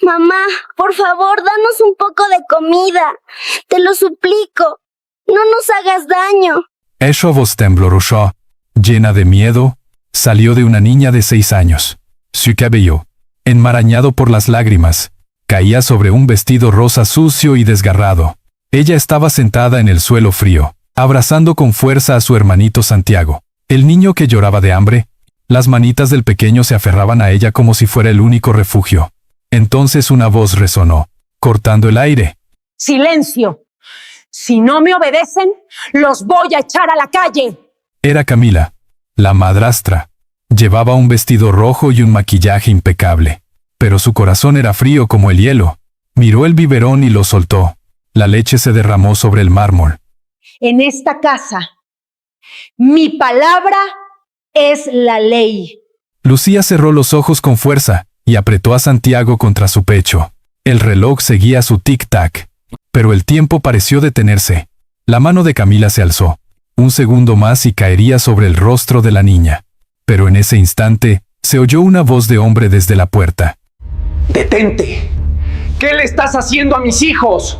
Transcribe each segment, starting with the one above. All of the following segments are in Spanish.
Mamá, por favor, danos un poco de comida. Te lo suplico. No nos hagas daño. Esa voz temblorosa, llena de miedo, salió de una niña de 6 años. Su cabello, enmarañado por las lágrimas, caía sobre un vestido rosa sucio y desgarrado. Ella estaba sentada en el suelo frío, abrazando con fuerza a su hermanito Santiago, el niño que lloraba de hambre. Las manitas del pequeño se aferraban a ella como si fuera el único refugio. Entonces una voz resonó, cortando el aire. ¡Silencio! Si no me obedecen, los voy a echar a la calle. Era Camila, la madrastra. Llevaba un vestido rojo y un maquillaje impecable, pero su corazón era frío como el hielo. Miró el biberón y lo soltó. La leche se derramó sobre el mármol. En esta casa, mi palabra es la ley. Lucía cerró los ojos con fuerza y apretó a Santiago contra su pecho. El reloj seguía su tic-tac, pero el tiempo pareció detenerse. La mano de Camila se alzó. Un segundo más y caería sobre el rostro de la niña. Pero en ese instante, se oyó una voz de hombre desde la puerta. ¡Detente! ¿Qué le estás haciendo a mis hijos?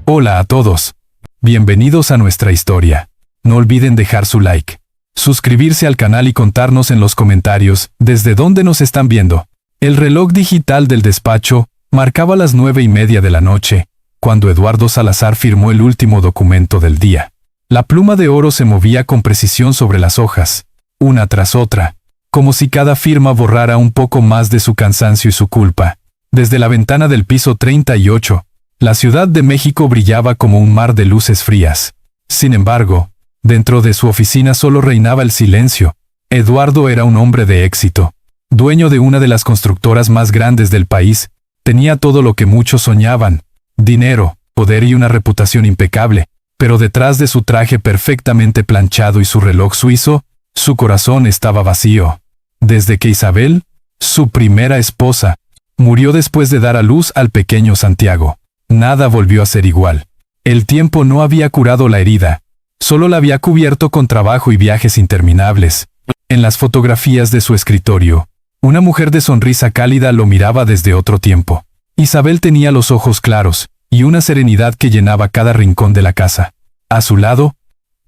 Hola a todos. Bienvenidos a nuestra historia. No olviden dejar su like, suscribirse al canal y contarnos en los comentarios desde dónde nos están viendo. El reloj digital del despacho marcaba las 9:30 de la noche, cuando Eduardo Salazar firmó el último documento del día. La pluma de oro se movía con precisión sobre las hojas, una tras otra, como si cada firma borrara un poco más de su cansancio y su culpa. Desde la ventana del piso 38, la Ciudad de México brillaba como un mar de luces frías. Sin embargo, dentro de su oficina solo reinaba el silencio. Eduardo era un hombre de éxito, dueño de una de las constructoras más grandes del país. Tenía todo lo que muchos soñaban: dinero, poder y una reputación impecable. Pero detrás de su traje perfectamente planchado y su reloj suizo, su corazón estaba vacío. Desde que Isabel, su primera esposa, murió después de dar a luz al pequeño Santiago, nada volvió a ser igual. El tiempo no había curado la herida, solo la había cubierto con trabajo y viajes interminables. En las fotografías de su escritorio, una mujer de sonrisa cálida lo miraba desde otro tiempo. Isabel tenía los ojos claros y una serenidad que llenaba cada rincón de la casa. A su lado,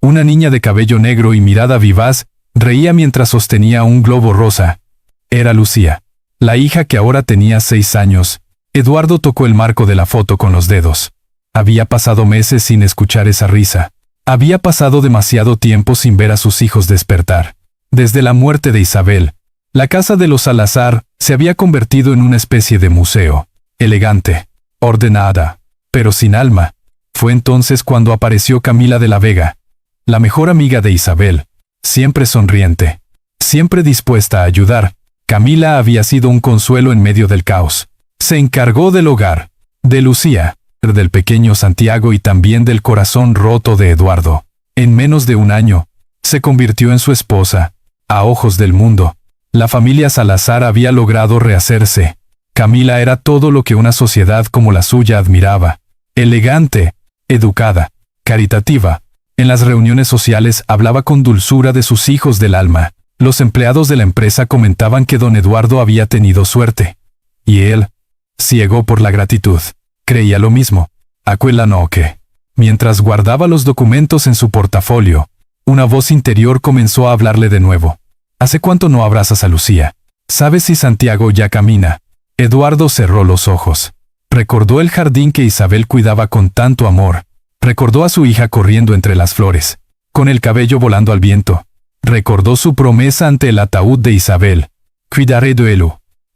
una niña de cabello negro y mirada vivaz reía mientras sostenía un globo rosa. Era Lucía, la hija que ahora tenía 6 años. Eduardo tocó el marco de la foto con los dedos. Había pasado meses sin escuchar esa risa. Había pasado demasiado tiempo sin ver a sus hijos despertar. Desde la muerte de Isabel, la casa de los Salazar se había convertido en una especie de museo, elegante, ordenada, pero sin alma. Fue entonces cuando apareció Camila de la Vega, la mejor amiga de Isabel, siempre sonriente, siempre dispuesta a ayudar. Camila había sido un consuelo en medio del caos. Se encargó del hogar, de Lucía, del pequeño Santiago y también del corazón roto de Eduardo. En menos de un año, se convirtió en su esposa. A ojos del mundo, la familia Salazar había logrado rehacerse. Camila era todo lo que una sociedad como la suya admiraba: elegante, educada, caritativa. En las reuniones sociales hablaba con dulzura de sus hijos del alma. Los empleados de la empresa comentaban que don Eduardo había tenido suerte. Y él, ciego por la gratitud, creía lo mismo. Aquella noche, mientras guardaba los documentos en su portafolio, una voz interior comenzó a hablarle de nuevo. ¿Hace cuánto no abrazas a Lucía? ¿Sabes si Santiago ya camina? Eduardo cerró los ojos. Recordó el jardín que Isabel cuidaba con tanto amor. Recordó a su hija corriendo entre las flores, con el cabello volando al viento. Recordó su promesa ante el ataúd de Isabel: cuidaré de él,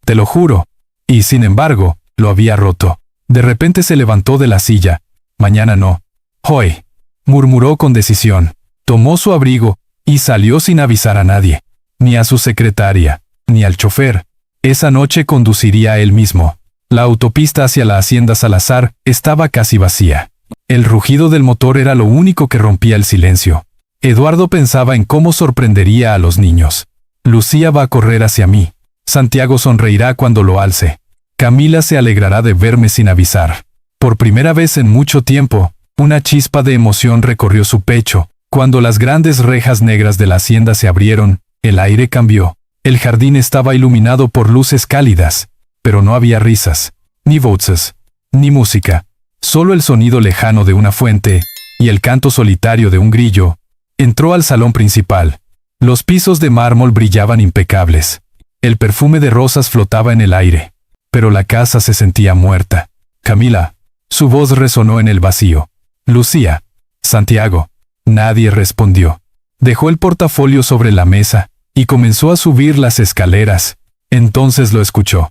te lo juro. Y sin embargo, lo había roto. De repente se levantó de la silla. Mañana no. Hoy, murmuró con decisión. Tomó su abrigo y salió sin avisar a nadie, ni a su secretaria, ni al chofer. Esa noche conduciría él mismo. La autopista hacia la hacienda Salazar estaba casi vacía. El rugido del motor era lo único que rompía el silencio. Eduardo pensaba en cómo sorprendería a los niños. Lucía va a correr hacia mí. Santiago sonreirá cuando lo alce. Camila se alegrará de verme sin avisar. Por primera vez en mucho tiempo, una chispa de emoción recorrió su pecho. Cuando las grandes rejas negras de la hacienda se abrieron, el aire cambió. El jardín estaba iluminado por luces cálidas, pero no había risas. Ni voces, ni música, solo el sonido lejano de una fuente y el canto solitario de un grillo. Entró al salón principal. Los pisos de mármol brillaban impecables. El perfume de rosas flotaba en el aire, pero la casa se sentía muerta. Camila. Su voz resonó en el vacío. Lucía. Santiago. Nadie respondió. Dejó el portafolio sobre la mesa y comenzó a subir las escaleras. Entonces lo escuchó.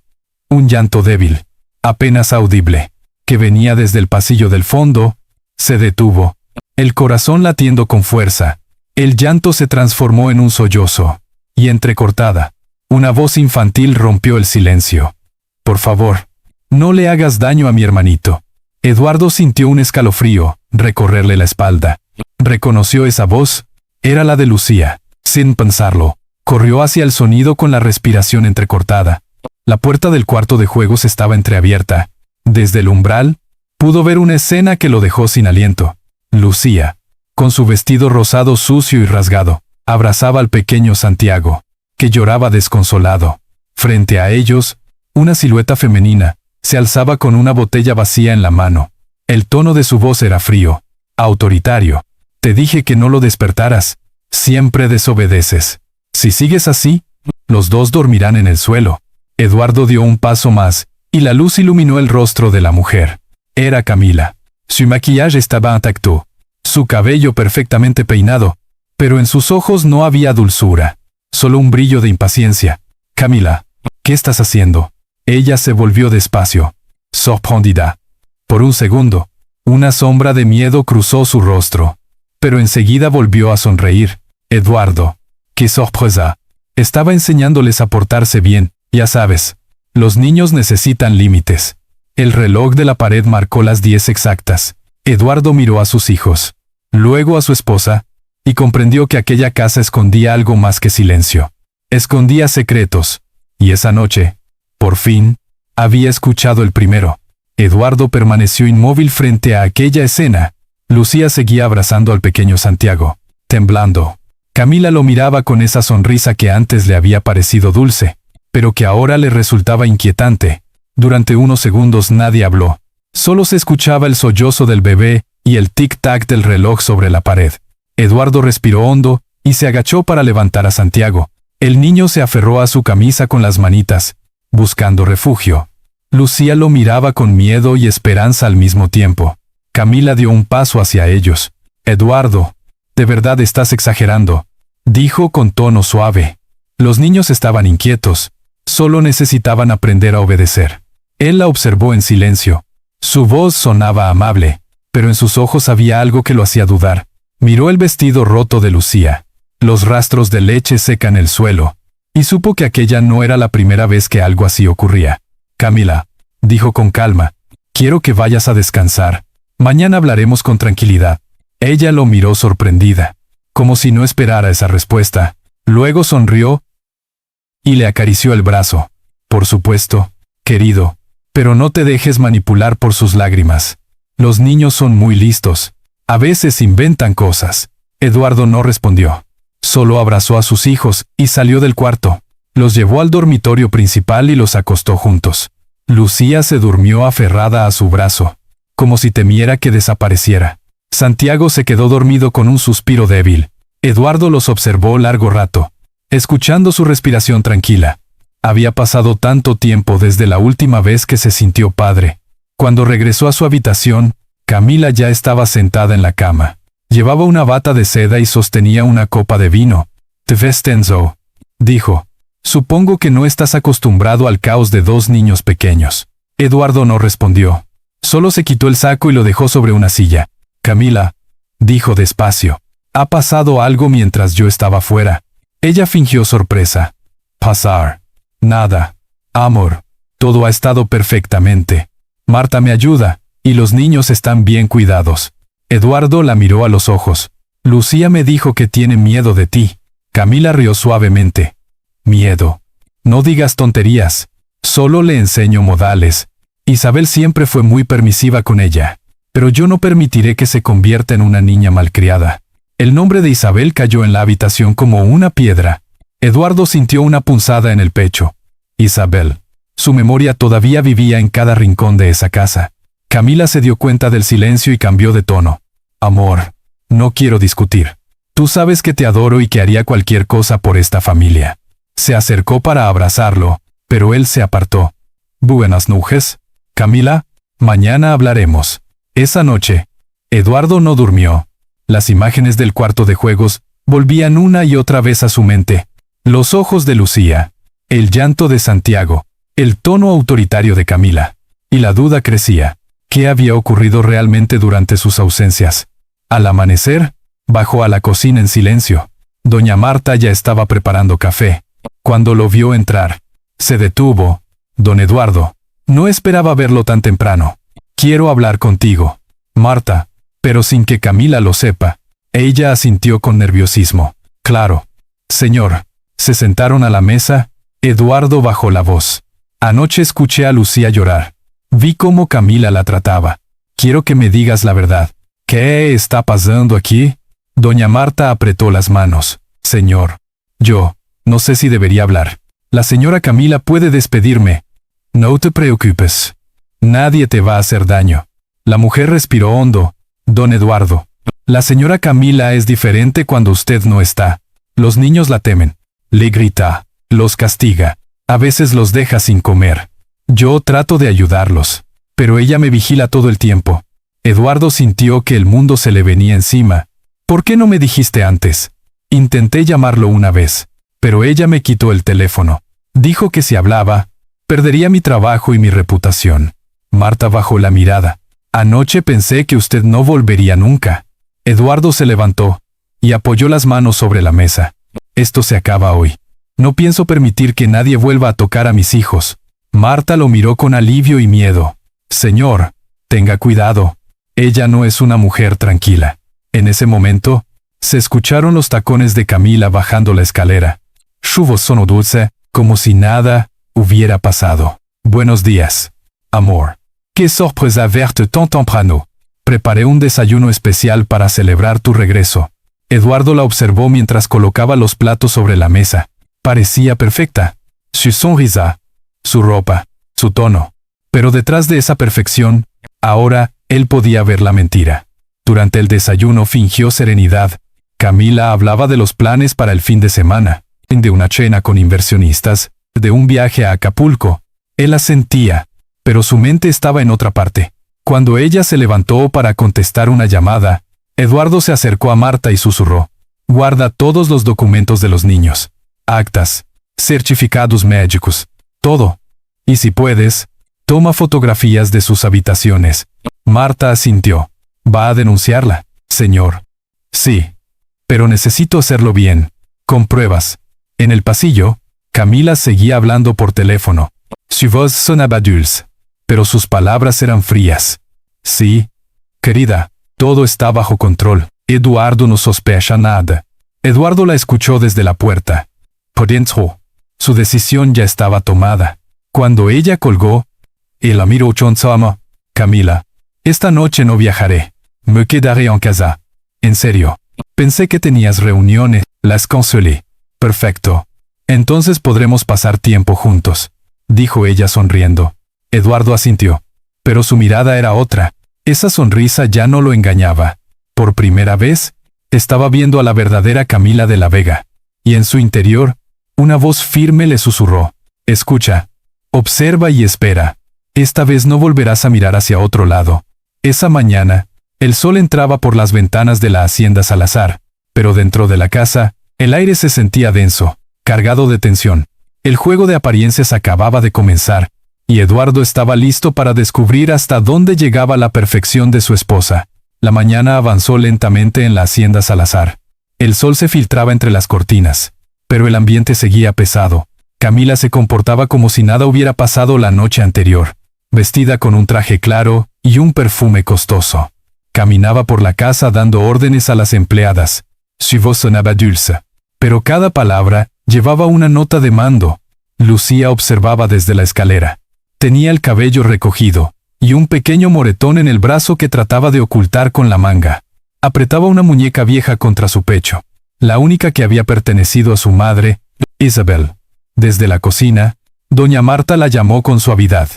Un llanto débil, apenas audible, que venía desde el pasillo del fondo. Se detuvo, el corazón latiendo con fuerza. El llanto se transformó en un sollozo, y entrecortada, una voz infantil rompió el silencio. Por favor, no le hagas daño a mi hermanito. Eduardo sintió un escalofrío recorrerle la espalda. Reconoció esa voz. Era la de Lucía. Sin pensarlo, corrió hacia el sonido con la respiración entrecortada. La puerta del cuarto de juegos estaba entreabierta. Desde el umbral, pudo ver una escena que lo dejó sin aliento. Lucía, con su vestido rosado sucio y rasgado, abrazaba al pequeño Santiago, que lloraba desconsolado. Frente a ellos, una silueta femenina se alzaba con una botella vacía en la mano. El tono de su voz era frío, autoritario. Te dije que no lo despertaras. Siempre desobedeces. Si sigues así, los dos dormirán en el suelo. Eduardo dio un paso más, y la luz iluminó el rostro de la mujer. Era Camila. Su maquillaje estaba intacto, su cabello perfectamente peinado, pero en sus ojos no había dulzura, solo un brillo de impaciencia. Camila, ¿qué estás haciendo? Ella se volvió despacio, sorprendida. Por un segundo, una sombra de miedo cruzó su rostro, pero enseguida volvió a sonreír. Eduardo, qué sorpresa. Estaba enseñándoles a portarse bien, ya sabes. Los niños necesitan límites. El reloj de la pared marcó las 10 exactas. Eduardo miró a sus hijos, luego a su esposa, y comprendió que aquella casa escondía algo más que silencio. Escondía secretos, y esa noche, por fin, había escuchado el primero. Eduardo permaneció inmóvil frente a aquella escena. Lucía seguía abrazando al pequeño Santiago, temblando. Camila lo miraba con esa sonrisa que antes le había parecido dulce, pero que ahora le resultaba inquietante. Durante unos segundos nadie habló. Solo se escuchaba el sollozo del bebé y el tic-tac del reloj sobre la pared. Eduardo respiró hondo y se agachó para levantar a Santiago. El niño se aferró a su camisa con las manitas, buscando refugio. Lucía lo miraba con miedo y esperanza al mismo tiempo. Camila dio un paso hacia ellos. Eduardo, de verdad estás exagerando, dijo con tono suave. Los niños estaban inquietos, solo necesitaban aprender a obedecer. Él la observó en silencio. Su voz sonaba amable, pero en sus ojos había algo que lo hacía dudar. Miró el vestido roto de Lucía, los rastros de leche seca en el suelo, y supo que aquella no era la primera vez que algo así ocurría. Camila, dijo con calma, quiero que vayas a descansar. Mañana hablaremos con tranquilidad. Ella lo miró sorprendida, como si no esperara esa respuesta. Luego sonrió y le acarició el brazo. Por supuesto, querido, pero no te dejes manipular por sus lágrimas. Los niños son muy listos. A veces inventan cosas. Eduardo no respondió. Solo abrazó a sus hijos y salió del cuarto. Los llevó al dormitorio principal y los acostó juntos. Lucía se durmió aferrada a su brazo, como si temiera que desapareciera. Santiago se quedó dormido con un suspiro débil. Eduardo los observó largo rato, escuchando su respiración tranquila. Había pasado tanto tiempo desde la última vez que se sintió padre. Cuando regresó a su habitación, Camila ya estaba sentada en la cama. Llevaba una bata de seda y sostenía una copa de vino. «Te ves tenso», dijo. «Supongo que no estás acostumbrado al caos de dos niños pequeños». Eduardo no respondió. Solo se quitó el saco y lo dejó sobre una silla. «Camila», dijo despacio, «ha pasado algo mientras yo estaba fuera». Ella fingió sorpresa. «Pasar. Nada. Amor. Todo ha estado perfectamente. Marta me ayuda, y los niños están bien cuidados». Eduardo la miró a los ojos. «Lucía me dijo que tiene miedo de ti». Camila rió suavemente. «Miedo. No digas tonterías. Solo le enseño modales. Isabel siempre fue muy permisiva con ella, pero yo no permitiré que se convierta en una niña malcriada». El nombre de Isabel cayó en la habitación como una piedra. Eduardo sintió una punzada en el pecho. Isabel. Su memoria todavía vivía en cada rincón de esa casa. Camila se dio cuenta del silencio y cambió de tono. Amor, no quiero discutir. Tú sabes que te adoro y que haría cualquier cosa por esta familia. Se acercó para abrazarlo, pero él se apartó. Buenas noches, Camila, mañana hablaremos. Esa noche, Eduardo no durmió. Las imágenes del cuarto de juegos volvían una y otra vez a su mente. Los ojos de Lucía, el llanto de Santiago, el tono autoritario de Camila. Y la duda crecía. ¿Qué había ocurrido realmente durante sus ausencias? Al amanecer, bajó a la cocina en silencio. Doña Marta ya estaba preparando café. Cuando lo vio entrar, se detuvo. Don Eduardo, no esperaba verlo tan temprano. Quiero hablar contigo, Marta, pero sin que Camila lo sepa. Ella asintió con nerviosismo. Claro. Señor. Se sentaron a la mesa. Eduardo bajó la voz. Anoche escuché a Lucía llorar. Vi cómo Camila la trataba. Quiero que me digas la verdad. ¿Qué está pasando aquí? Doña Marta apretó las manos. Señor. Yo, no sé si debería hablar. La señora Camila puede despedirme. No te preocupes. Nadie te va a hacer daño. La mujer respiró hondo. Don Eduardo. La señora Camila es diferente cuando usted no está. Los niños la temen. Le grita. Los castiga. A veces los deja sin comer. Yo trato de ayudarlos, pero ella me vigila todo el tiempo. Eduardo sintió que el mundo se le venía encima. ¿Por qué no me dijiste antes? Intenté llamarlo una vez, pero ella me quitó el teléfono. Dijo que si hablaba, perdería mi trabajo y mi reputación. Marta bajó la mirada. Anoche pensé que usted no volvería nunca. Eduardo se levantó y apoyó las manos sobre la mesa. Esto se acaba hoy. No pienso permitir que nadie vuelva a tocar a mis hijos. Marta lo miró con alivio y miedo. Señor, tenga cuidado. Ella no es una mujer tranquila. En ese momento, se escucharon los tacones de Camila bajando la escalera. Su voz sonó dulce, como si nada hubiera pasado. Buenos días, amor. Qué sorpresa verte tan temprano. Preparé un desayuno especial para celebrar tu regreso. Eduardo la observó mientras colocaba los platos sobre la mesa. Parecía perfecta. Su sonrisa, su ropa, su tono. Pero detrás de esa perfección, ahora, él podía ver la mentira. Durante el desayuno fingió serenidad. Camila hablaba de los planes para el fin de semana, de una cena con inversionistas, de un viaje a Acapulco. Él asentía, pero su mente estaba en otra parte. Cuando ella se levantó para contestar una llamada, Eduardo se acercó a Marta y susurró. Guarda todos los documentos de los niños. Actas, certificados médicos, todo. Y si puedes, toma fotografías de sus habitaciones. Marta asintió. ¿Va a denunciarla, señor? Sí. Pero necesito hacerlo bien. Con pruebas. En el pasillo, Camila seguía hablando por teléfono. Su voz sonaba dulce, pero sus palabras eran frías. Sí. Querida, todo está bajo control. Eduardo no sospecha nada. Eduardo la escuchó desde la puerta. Por dentro, su decisión ya estaba tomada. Cuando ella colgó, él la miró con sama. Camila, esta noche no viajaré. Me quedaré en casa. En serio. Pensé que tenías reuniones. Las consolé. Perfecto. Entonces podremos pasar tiempo juntos, dijo ella sonriendo. Eduardo asintió. Pero su mirada era otra. Esa sonrisa ya no lo engañaba. Por primera vez, estaba viendo a la verdadera Camila de la Vega. Y en su interior, una voz firme le susurró. Escucha. Observa y espera. Esta vez no volverás a mirar hacia otro lado. Esa mañana, el sol entraba por las ventanas de la hacienda Salazar, pero dentro de la casa, el aire se sentía denso, cargado de tensión. El juego de apariencias acababa de comenzar, y Eduardo estaba listo para descubrir hasta dónde llegaba la perfección de su esposa. La mañana avanzó lentamente en la hacienda Salazar. El sol se filtraba entre las cortinas, pero el ambiente seguía pesado. Camila se comportaba como si nada hubiera pasado la noche anterior, vestida con un traje claro y un perfume costoso. Caminaba por la casa dando órdenes a las empleadas. Su voz sonaba dulce, pero cada palabra llevaba una nota de mando. Lucía observaba desde la escalera. Tenía el cabello recogido y un pequeño moretón en el brazo que trataba de ocultar con la manga. Apretaba una muñeca vieja contra su pecho, la única que había pertenecido a su madre, Isabel. Desde la cocina, Doña Marta la llamó con suavidad.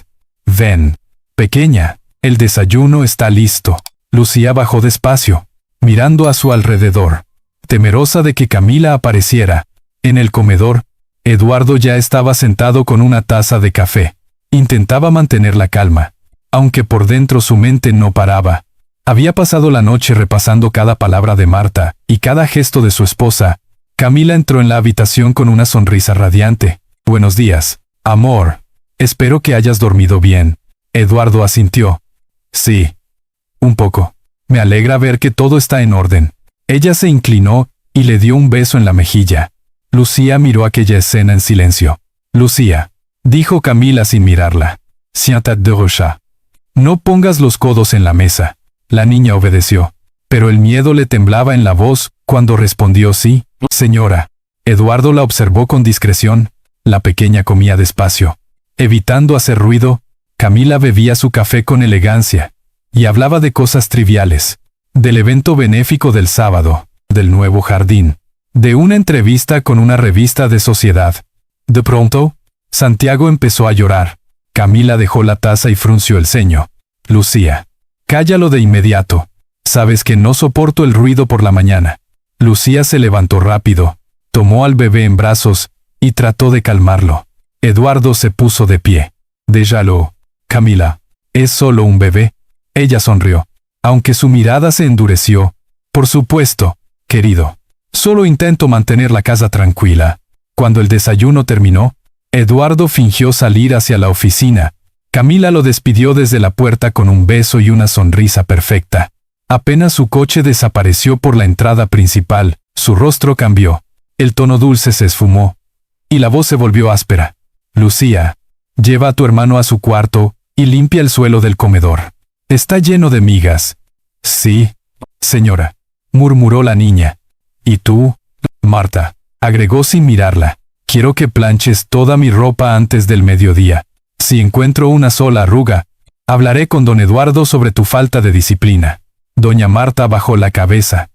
Ven, pequeña, el desayuno está listo. Lucía bajó despacio, mirando a su alrededor, temerosa de que Camila apareciera. En el comedor, Eduardo ya estaba sentado con una taza de café. Intentaba mantener la calma, aunque por dentro su mente no paraba. Había pasado la noche repasando cada palabra de Marta y cada gesto de su esposa. Camila entró en la habitación con una sonrisa radiante. Buenos días, amor. Espero que hayas dormido bien. Eduardo asintió. Sí. Un poco. Me alegra ver que todo está en orden. Ella se inclinó y le dio un beso en la mejilla. Lucía miró aquella escena en silencio. Lucía, dijo Camila sin mirarla. Siéntate de rocha. No pongas los codos en la mesa. La niña obedeció, pero el miedo le temblaba en la voz cuando respondió sí, señora. Eduardo la observó con discreción. La pequeña comía despacio. Evitando hacer ruido, Camila bebía su café con elegancia y hablaba de cosas triviales, del evento benéfico del sábado, del nuevo jardín, de una entrevista con una revista de sociedad. De pronto, Santiago empezó a llorar. Camila dejó la taza y frunció el ceño. Lucía, cállalo de inmediato. Sabes que no soporto el ruido por la mañana. Lucía se levantó rápido, tomó al bebé en brazos y trató de calmarlo. Eduardo se puso de pie. Déjalo, Camila. Es solo un bebé. Ella sonrió, aunque su mirada se endureció. Por supuesto, querido. Solo intento mantener la casa tranquila. Cuando el desayuno terminó, Eduardo fingió salir hacia la oficina. Camila lo despidió desde la puerta con un beso y una sonrisa perfecta. Apenas su coche desapareció por la entrada principal, su rostro cambió. El tono dulce se esfumó, y la voz se volvió áspera. Lucía, lleva a tu hermano a su cuarto y limpia el suelo del comedor. Está lleno de migas. Sí, señora, murmuró la niña. ¿Y tú, Marta?, agregó sin mirarla. Quiero que planches toda mi ropa antes del mediodía. Si encuentro una sola arruga, hablaré con don Eduardo sobre tu falta de disciplina. Doña Marta bajó la cabeza.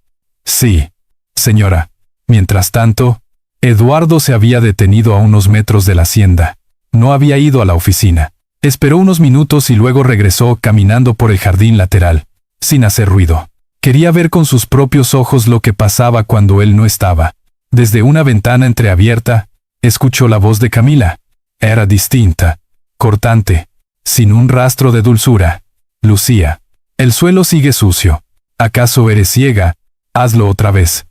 Sí, señora. Mientras tanto, Eduardo se había detenido a unos metros de la hacienda. No había ido a la oficina. Esperó unos minutos y luego regresó caminando por el jardín lateral, sin hacer ruido. Quería ver con sus propios ojos lo que pasaba cuando él no estaba. Desde una ventana entreabierta, escuchó la voz de Camila. Era distinta, cortante, sin un rastro de dulzura. Lucía, el suelo sigue sucio. ¿Acaso eres ciega? Hazlo otra vez.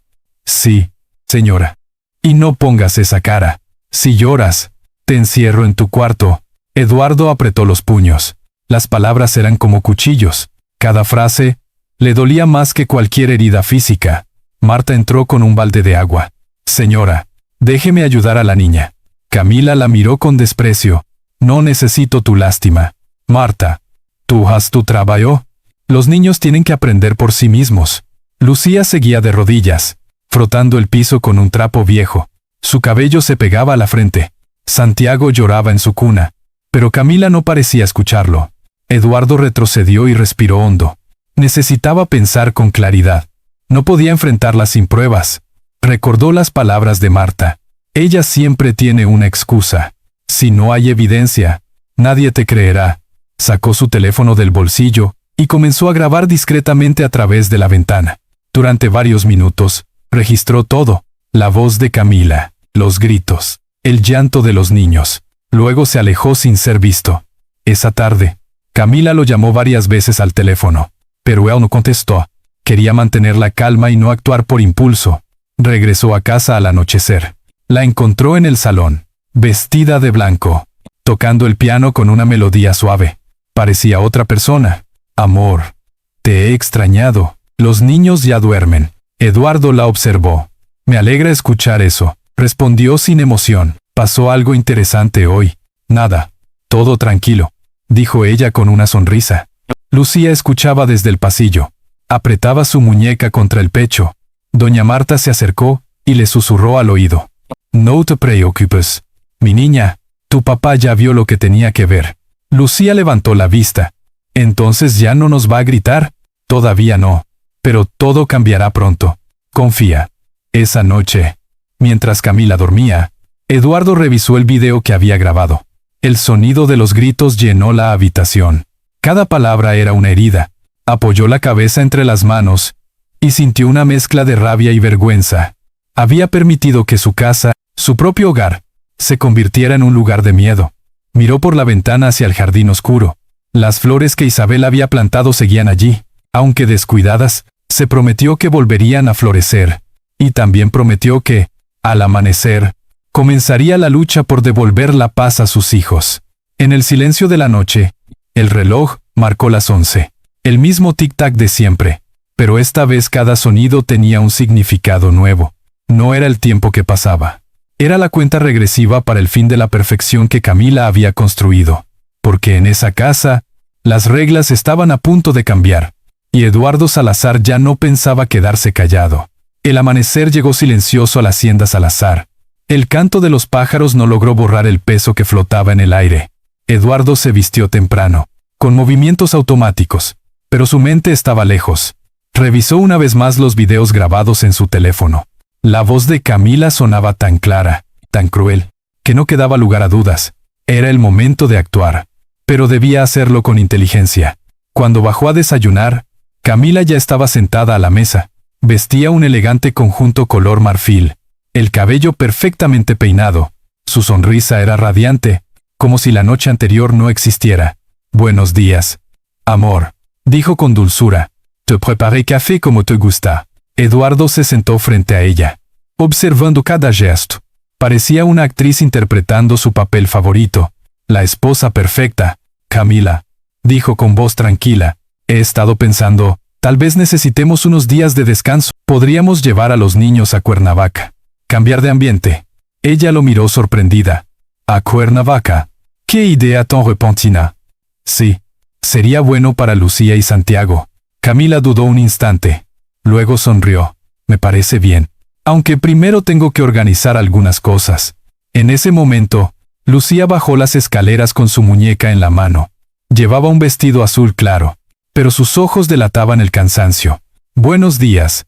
Sí, señora. Y no pongas esa cara. Si lloras, te encierro en tu cuarto. Eduardo apretó los puños. Las palabras eran como cuchillos. Cada frase le dolía más que cualquier herida física. Marta entró con un balde de agua. Señora, déjeme ayudar a la niña. Camila la miró con desprecio. No necesito tu lástima. Marta, ¿tú has tu trabajo? Los niños tienen que aprender por sí mismos. Lucía seguía de rodillas, frotando el piso con un trapo viejo. Su cabello se pegaba a la frente. Santiago lloraba en su cuna, pero Camila no parecía escucharlo. Eduardo retrocedió y respiró hondo. Necesitaba pensar con claridad. No podía enfrentarla sin pruebas. Recordó las palabras de Marta. Ella siempre tiene una excusa. Si no hay evidencia, nadie te creerá. Sacó su teléfono del bolsillo y comenzó a grabar discretamente a través de la ventana. Durante varios minutos, registró todo: la voz de Camila, los gritos, el llanto de los niños. Luego se alejó sin ser visto. Esa tarde, Camila lo llamó varias veces al teléfono, pero él no contestó. Quería mantener la calma y no actuar por impulso. Regresó a casa al anochecer. La encontró en el salón, vestida de blanco, tocando el piano con una melodía suave. Parecía otra persona. Amor, te he extrañado. Los niños ya duermen. Eduardo la observó. Me alegra escuchar eso, respondió sin emoción. ¿Pasó algo interesante hoy? Nada. Todo tranquilo, dijo ella con una sonrisa. Lucía escuchaba desde el pasillo. Apretaba su muñeca contra el pecho. Doña Marta se acercó y le susurró al oído. No te preocupes, mi niña, tu papá ya vio lo que tenía que ver. Lucía levantó la vista. ¿Entonces ya no nos va a gritar? Todavía no, pero todo cambiará pronto. Confía. Esa noche, mientras Camila dormía, Eduardo revisó el video que había grabado. El sonido de los gritos llenó la habitación. Cada palabra era una herida. Apoyó la cabeza entre las manos y sintió una mezcla de rabia y vergüenza. Había permitido que su casa, su propio hogar, se convirtiera en un lugar de miedo. Miró por la ventana hacia el jardín oscuro. Las flores que Isabel había plantado seguían allí. Aunque descuidadas, se prometió que volverían a florecer. Y también prometió que, al amanecer, comenzaría la lucha por devolver la paz a sus hijos. En el silencio de la noche, el reloj marcó las 11. El mismo tic-tac de siempre. Pero esta vez cada sonido tenía un significado nuevo. No era el tiempo que pasaba. Era la cuenta regresiva para el fin de la perfección que Camila había construido. Porque en esa casa, las reglas estaban a punto de cambiar. Y Eduardo Salazar ya no pensaba quedarse callado. El amanecer llegó silencioso a la hacienda Salazar. El canto de los pájaros no logró borrar el peso que flotaba en el aire. Eduardo se vistió temprano, con movimientos automáticos, pero su mente estaba lejos. Revisó una vez más los videos grabados en su teléfono. La voz de Camila sonaba tan clara, tan cruel, que no quedaba lugar a dudas. Era el momento de actuar, pero debía hacerlo con inteligencia. Cuando bajó a desayunar, Camila ya estaba sentada a la mesa. Vestía un elegante conjunto color marfil, el cabello perfectamente peinado. Su sonrisa era radiante, como si la noche anterior no existiera. «Buenos días, amor», dijo con dulzura. «Te preparé café como te gusta». Eduardo se sentó frente a ella, observando cada gesto. Parecía una actriz interpretando su papel favorito, la esposa perfecta. «Camila», dijo con voz tranquila, «he estado pensando, tal vez necesitemos unos días de descanso. Podríamos llevar a los niños a Cuernavaca. Cambiar de ambiente». Ella lo miró sorprendida. «¿A Cuernavaca? ¿Qué idea tan repentina?» «Sí, sería bueno para Lucía y Santiago». Camila dudó un instante. Luego sonrió. «Me parece bien. Aunque primero tengo que organizar algunas cosas». En ese momento, Lucía bajó las escaleras con su muñeca en la mano. Llevaba un vestido azul claro, pero sus ojos delataban el cansancio. «Buenos días,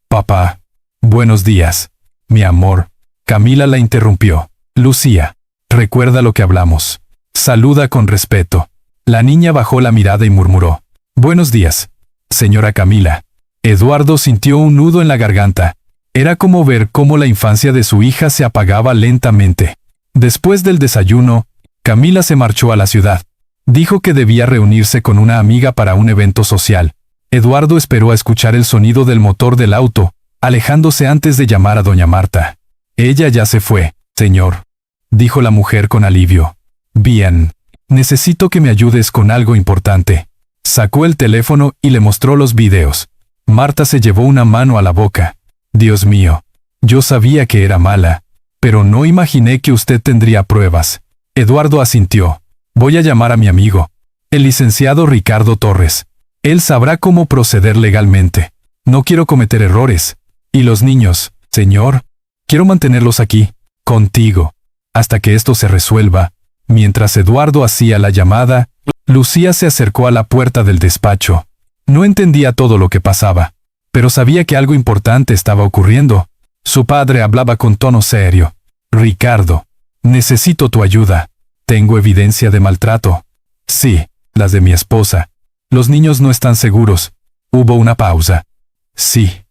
papá». «Buenos días, mi amor». Camila la interrumpió. «Lucía, recuerda lo que hablamos. Saluda con respeto». La niña bajó la mirada y murmuró. «Buenos días, señora Camila». Eduardo sintió un nudo en la garganta. Era como ver cómo la infancia de su hija se apagaba lentamente. Después del desayuno, Camila se marchó a la ciudad. Dijo que debía reunirse con una amiga para un evento social. Eduardo esperó a escuchar el sonido del motor del auto, alejándose antes de llamar a doña Marta. «Ella ya se fue, señor», dijo la mujer con alivio. «Bien. Necesito que me ayudes con algo importante». Sacó el teléfono y le mostró los videos. Marta se llevó una mano a la boca. «Dios mío, yo sabía que era mala, pero no imaginé que usted tendría pruebas». Eduardo asintió. «Voy a llamar a mi amigo, el licenciado Ricardo Torres. Él sabrá cómo proceder legalmente. No quiero cometer errores. Y los niños, señor, quiero mantenerlos aquí, contigo, hasta que esto se resuelva». Mientras Eduardo hacía la llamada, Lucía se acercó a la puerta del despacho. No entendía todo lo que pasaba, pero sabía que algo importante estaba ocurriendo. Su padre hablaba con tono serio. «Ricardo, necesito tu ayuda. Tengo evidencia de maltrato». «Sí, las de mi esposa. Los niños no están seguros». Hubo una pausa. «Sí,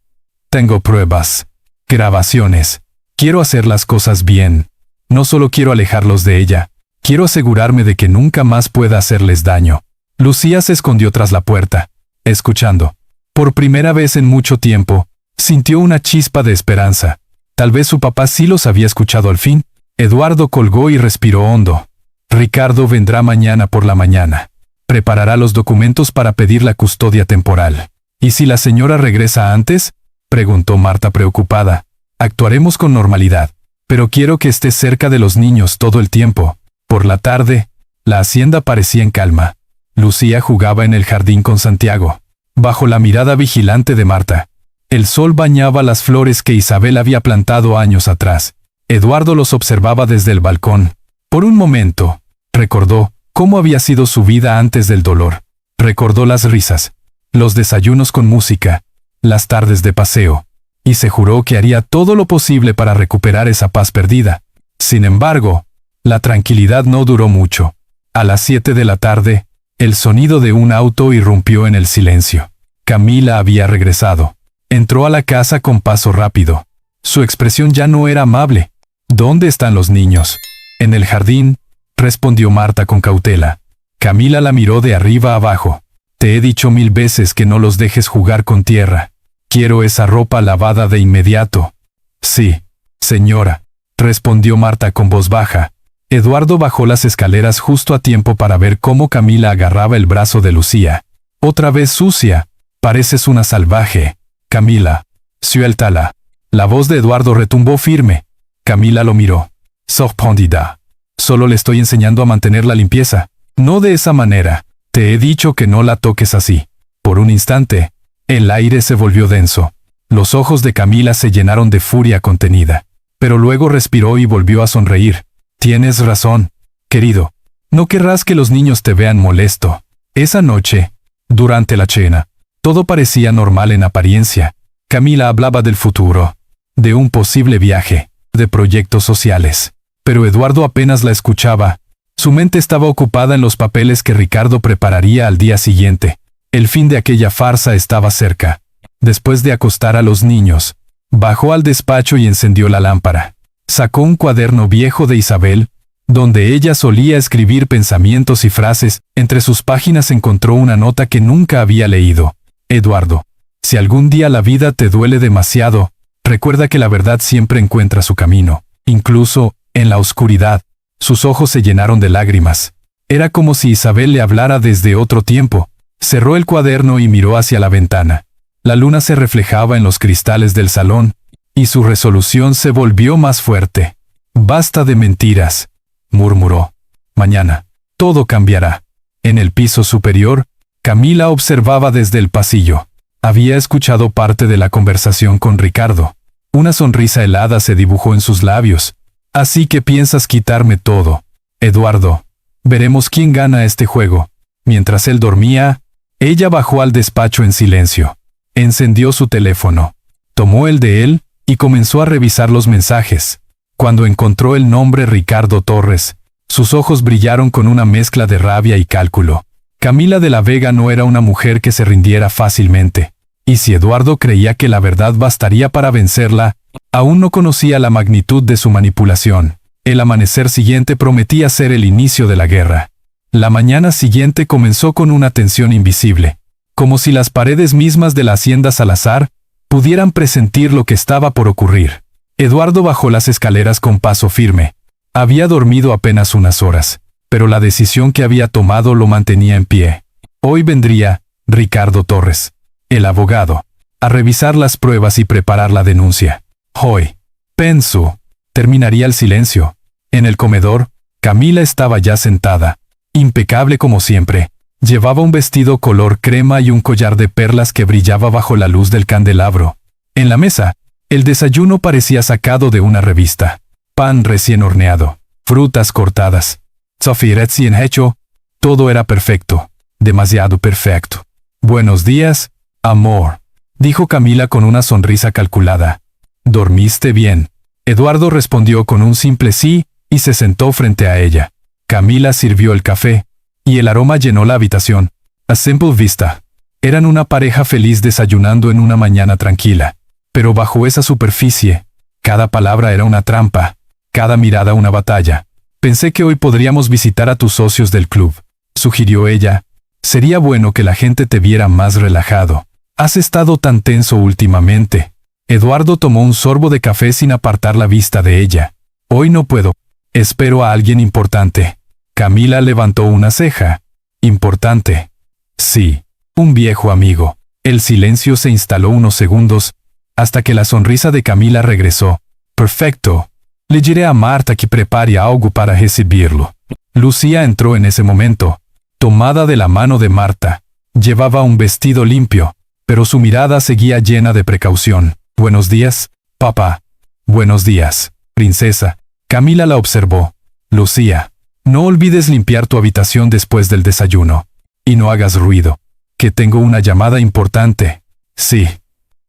tengo pruebas. Grabaciones. Quiero hacer las cosas bien. No solo quiero alejarlos de ella. Quiero asegurarme de que nunca más pueda hacerles daño». Lucía se escondió tras la puerta, escuchando. Por primera vez en mucho tiempo, sintió una chispa de esperanza. Tal vez su papá sí los había escuchado al fin. Eduardo colgó y respiró hondo. «Ricardo vendrá mañana por la mañana. Preparará los documentos para pedir la custodia temporal». «¿Y si la señora regresa antes?», preguntó Marta preocupada. «Actuaremos con normalidad, pero quiero que esté cerca de los niños todo el tiempo». Por la tarde, la hacienda parecía en calma. Lucía jugaba en el jardín con Santiago, bajo la mirada vigilante de Marta. El sol bañaba las flores que Isabel había plantado años atrás. Eduardo los observaba desde el balcón. Por un momento, recordó cómo había sido su vida antes del dolor. Recordó las risas, los desayunos con música, las tardes de paseo, y se juró que haría todo lo posible para recuperar esa paz perdida. Sin embargo, La tranquilidad no duró mucho. A las 7 de la tarde, el sonido de un auto irrumpió en el silencio. Camila había regresado. Entró a la casa con paso rápido. Su expresión ya no era amable. ¿Dónde están los niños? En el jardín, respondió Marta con cautela. Camila la miró de arriba abajo. Te he dicho 1000 veces que no los dejes jugar con tierra. Quiero esa ropa lavada de inmediato. Sí, señora, respondió Marta con voz baja. Eduardo bajó las escaleras justo a tiempo para ver cómo Camila agarraba el brazo de Lucía. Otra vez sucia. Pareces una salvaje. Camila, suéltala. La voz de Eduardo retumbó firme. Camila lo miró. Sorprendida. Solo le estoy enseñando a mantener la limpieza. No de esa manera. Te he dicho que no la toques así. Por un instante, el aire se volvió denso. Los ojos de Camila se llenaron de furia contenida. Pero luego respiró y volvió a sonreír. Tienes razón, querido. No querrás que los niños te vean molesto. Esa noche, durante la cena, todo parecía normal en apariencia. Camila hablaba del futuro, de un posible viaje, de proyectos sociales. Pero Eduardo apenas la escuchaba. Su mente estaba ocupada en los papeles que Ricardo prepararía al día siguiente. El fin de aquella farsa estaba cerca. Después de acostar a los niños, bajó al despacho y encendió la lámpara. Sacó un cuaderno viejo de Isabel, donde ella solía escribir pensamientos y frases. Entre sus páginas encontró una nota que nunca había leído. Eduardo, si algún día la vida te duele demasiado, recuerda que la verdad siempre encuentra su camino, incluso en la oscuridad. Sus ojos se llenaron de lágrimas. Era como si Isabel le hablara desde otro tiempo. Cerró el cuaderno y miró hacia la ventana. La luna se reflejaba en los cristales del salón, y su resolución se volvió más fuerte. Basta de mentiras, murmuró. Mañana, todo cambiará. En el piso superior, Camila observaba desde el pasillo. Había escuchado parte de la conversación con Ricardo. Una sonrisa helada se dibujó en sus labios. Así que piensas quitarme todo. Eduardo, veremos quién gana este juego. Mientras él dormía, ella bajó al despacho en silencio. Encendió su teléfono. Tomó el de él y comenzó a revisar los mensajes. Cuando encontró el nombre Ricardo Torres, sus ojos brillaron con una mezcla de rabia y cálculo. Camila de la Vega no era una mujer que se rindiera fácilmente. Y si Eduardo creía que la verdad bastaría para vencerla, aún no conocía la magnitud de su manipulación. El amanecer siguiente prometía ser el inicio de la guerra. La mañana siguiente comenzó con una tensión invisible, como si las paredes mismas de la hacienda Salazar pudieran presentir lo que estaba por ocurrir. Eduardo bajó las escaleras con paso firme. Había dormido apenas unas horas, pero la decisión que había tomado lo mantenía en pie. Hoy vendría Ricardo Torres, el abogado, a revisar las pruebas y preparar la denuncia. Hoy, pensó, terminaría el silencio. En el comedor, Camila estaba ya sentada, impecable como siempre. Llevaba un vestido color crema y un collar de perlas que brillaba bajo la luz del candelabro. En la mesa, el desayuno parecía sacado de una revista. Pan recién horneado, frutas cortadas, Sophie recién hecho, todo era perfecto, demasiado perfecto. Buenos días, amor, dijo Camila con una sonrisa calculada. ¿Dormiste bien? Eduardo respondió con un simple sí y se sentó frente a ella. Camila sirvió el café, y el aroma llenó la habitación. A simple vista. Eran una pareja feliz desayunando en una mañana tranquila. Pero bajo esa superficie, cada palabra era una trampa, cada mirada una batalla. Pensé que hoy podríamos visitar a tus socios del club, sugirió ella. Sería bueno que la gente te viera más relajado. Has estado tan tenso últimamente. Eduardo tomó un sorbo de café sin apartar la vista de ella. Hoy no puedo. Espero a alguien importante. Camila levantó una ceja. ¿Importante? Sí, un viejo amigo. El silencio se instaló unos segundos, hasta que la sonrisa de Camila regresó. Perfecto. Le diré a Marta que prepare algo para recibirlo. Lucía entró en ese momento, tomada de la mano de Marta. Llevaba un vestido limpio, pero su mirada seguía llena de precaución. Buenos días, papá. Buenos días, princesa. Camila la observó. Lucía, no olvides limpiar tu habitación después del desayuno. Y no hagas ruido, que tengo una llamada importante. Sí,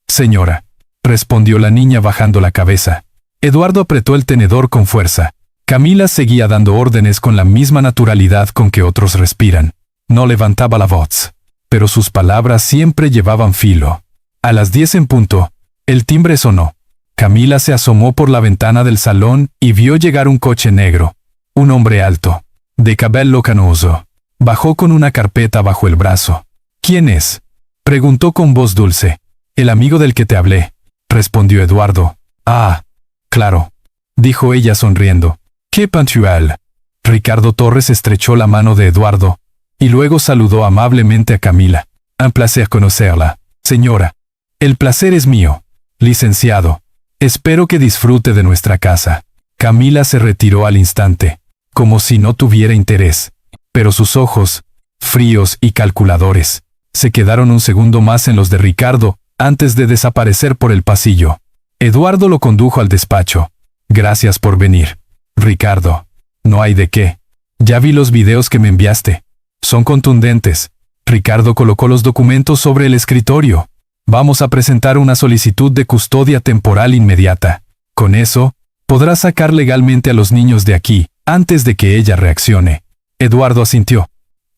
señora, respondió la niña bajando la cabeza. Eduardo apretó el tenedor con fuerza. Camila seguía dando órdenes con la misma naturalidad con que otros respiran. No levantaba la voz, pero sus palabras siempre llevaban filo. A las 10 en punto, el timbre sonó. Camila se asomó por la ventana del salón y vio llegar un coche negro. Un hombre alto, de cabello canoso. Bajó con una carpeta bajo el brazo. ¿Quién es?, preguntó con voz dulce. El amigo del que te hablé, respondió Eduardo. Ah, claro, dijo ella sonriendo. ¡Qué puntual! Ricardo Torres estrechó la mano de Eduardo, y luego saludó amablemente a Camila. Un placer conocerla, señora. El placer es mío, licenciado. Espero que disfrute de nuestra casa. Camila se retiró al instante, como si no tuviera interés, pero sus ojos, fríos y calculadores, se quedaron un segundo más en los de Ricardo, antes de desaparecer por el pasillo. Eduardo lo condujo al despacho. Gracias por venir, Ricardo. No hay de qué. Ya vi los videos que me enviaste. Son contundentes. Ricardo colocó los documentos sobre el escritorio. Vamos a presentar una solicitud de custodia temporal inmediata. Con eso, podrá sacar legalmente a los niños de aquí, antes de que ella reaccione. Eduardo asintió.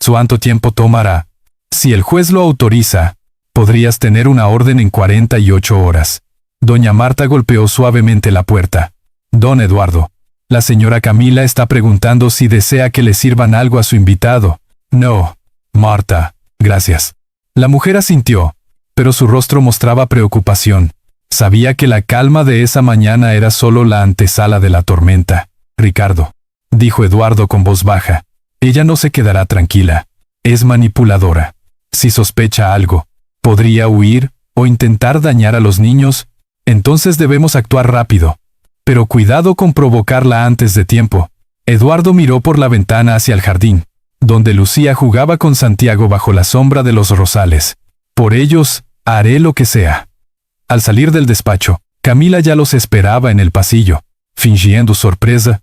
¿Cuánto tiempo tomará? Si el juez lo autoriza, podrías tener una orden en 48 horas. Doña Marta golpeó suavemente la puerta. Don Eduardo, la señora Camila está preguntando si desea que le sirvan algo a su invitado. No, Marta, gracias. La mujer asintió, pero su rostro mostraba preocupación. Sabía que la calma de esa mañana era solo la antesala de la tormenta. Ricardo, dijo Eduardo con voz baja, ella no se quedará tranquila. Es manipuladora. Si sospecha algo, podría huir o intentar dañar a los niños. Entonces debemos actuar rápido. Pero cuidado con provocarla antes de tiempo. Eduardo miró por la ventana hacia el jardín, donde Lucía jugaba con Santiago bajo la sombra de los rosales. Por ellos, haré lo que sea. Al salir del despacho, Camila ya los esperaba en el pasillo, fingiendo sorpresa.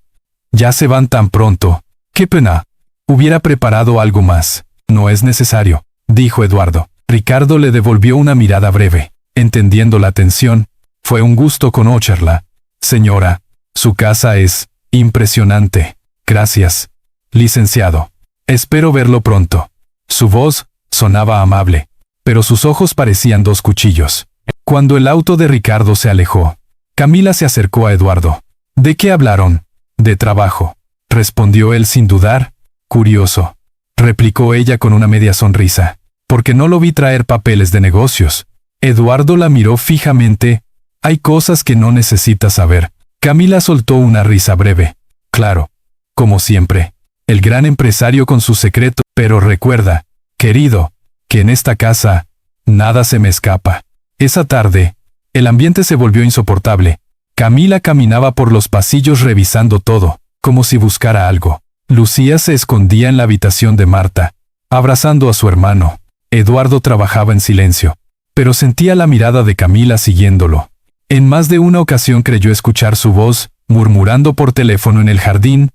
Ya se van tan pronto. ¡Qué pena! Hubiera preparado algo más. No es necesario, dijo Eduardo. Ricardo le devolvió una mirada breve, entendiendo la tensión. Fue un gusto conocerla. Señora, su casa es impresionante. Gracias, licenciado. Espero verlo pronto. Su voz sonaba amable, pero sus ojos parecían dos cuchillos. Cuando el auto de Ricardo se alejó, Camila se acercó a Eduardo. ¿De qué hablaron? De trabajo, respondió él sin dudar. Curioso, replicó ella con una media sonrisa, porque no lo vi traer papeles de negocios. Eduardo la miró fijamente. Hay cosas que no necesitas saber. Camila soltó una risa breve. Claro, como siempre, el gran empresario con su secreto, pero recuerda, querido, que en esta casa, nada se me escapa. Esa tarde, el ambiente se volvió insoportable. Camila caminaba por los pasillos revisando todo, como si buscara algo. Lucía se escondía en la habitación de Marta, abrazando a su hermano. Eduardo trabajaba en silencio, pero sentía la mirada de Camila siguiéndolo. En más de una ocasión creyó escuchar su voz, murmurando por teléfono en el jardín.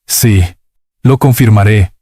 Sí, lo confirmaré.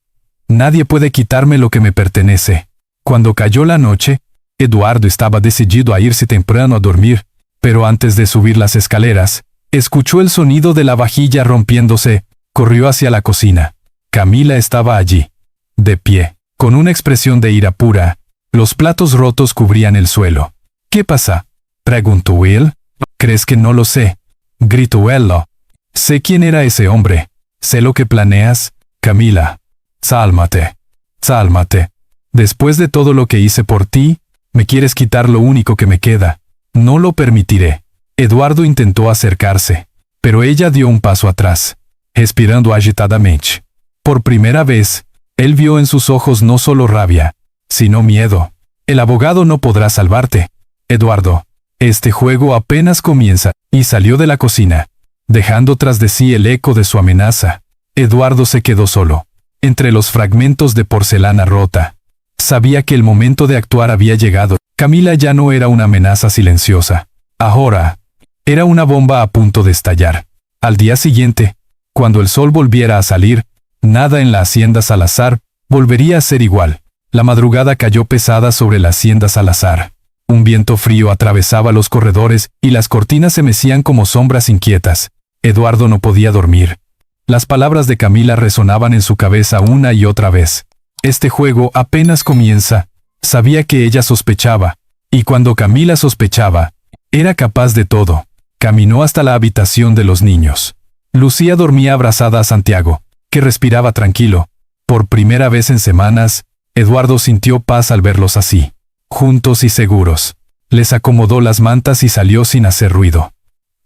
Nadie puede quitarme lo que me pertenece. Cuando cayó la noche, Eduardo estaba decidido a irse temprano a dormir, pero antes de subir las escaleras, escuchó el sonido de la vajilla rompiéndose. Corrió hacia la cocina. Camila estaba allí, de pie, con una expresión de ira pura. Los platos rotos cubrían el suelo. ¿Qué pasa?, preguntó Will. ¿Crees que no lo sé?, gritó ella. Sé quién era ese hombre. Sé lo que planeas. Camila, cálmate. Cálmate. Después de todo lo que hice por ti, me quieres quitar lo único que me queda. No lo permitiré. Eduardo intentó acercarse, pero ella dio un paso atrás, respirando agitadamente. Por primera vez, él vio en sus ojos no solo rabia, sino miedo. El abogado no podrá salvarte, Eduardo. Este juego apenas comienza, y salió de la cocina, dejando tras de sí el eco de su amenaza. Eduardo se quedó solo, entre los fragmentos de porcelana rota. Sabía que el momento de actuar había llegado. Camila ya no era una amenaza silenciosa. Ahora, era una bomba a punto de estallar. Al día siguiente, cuando el sol volviera a salir, nada en la hacienda Salazar volvería a ser igual. La madrugada cayó pesada sobre la hacienda Salazar. Un viento frío atravesaba los corredores y las cortinas se mecían como sombras inquietas. Eduardo no podía dormir. Las palabras de Camila resonaban en su cabeza una y otra vez. Este juego apenas comienza. Sabía que ella sospechaba, y cuando Camila sospechaba, era capaz de todo. Caminó hasta la habitación de los niños. Lucía dormía abrazada a Santiago, que respiraba tranquilo. Por primera vez en semanas, Eduardo sintió paz al verlos así, juntos y seguros. Les acomodó las mantas y salió sin hacer ruido.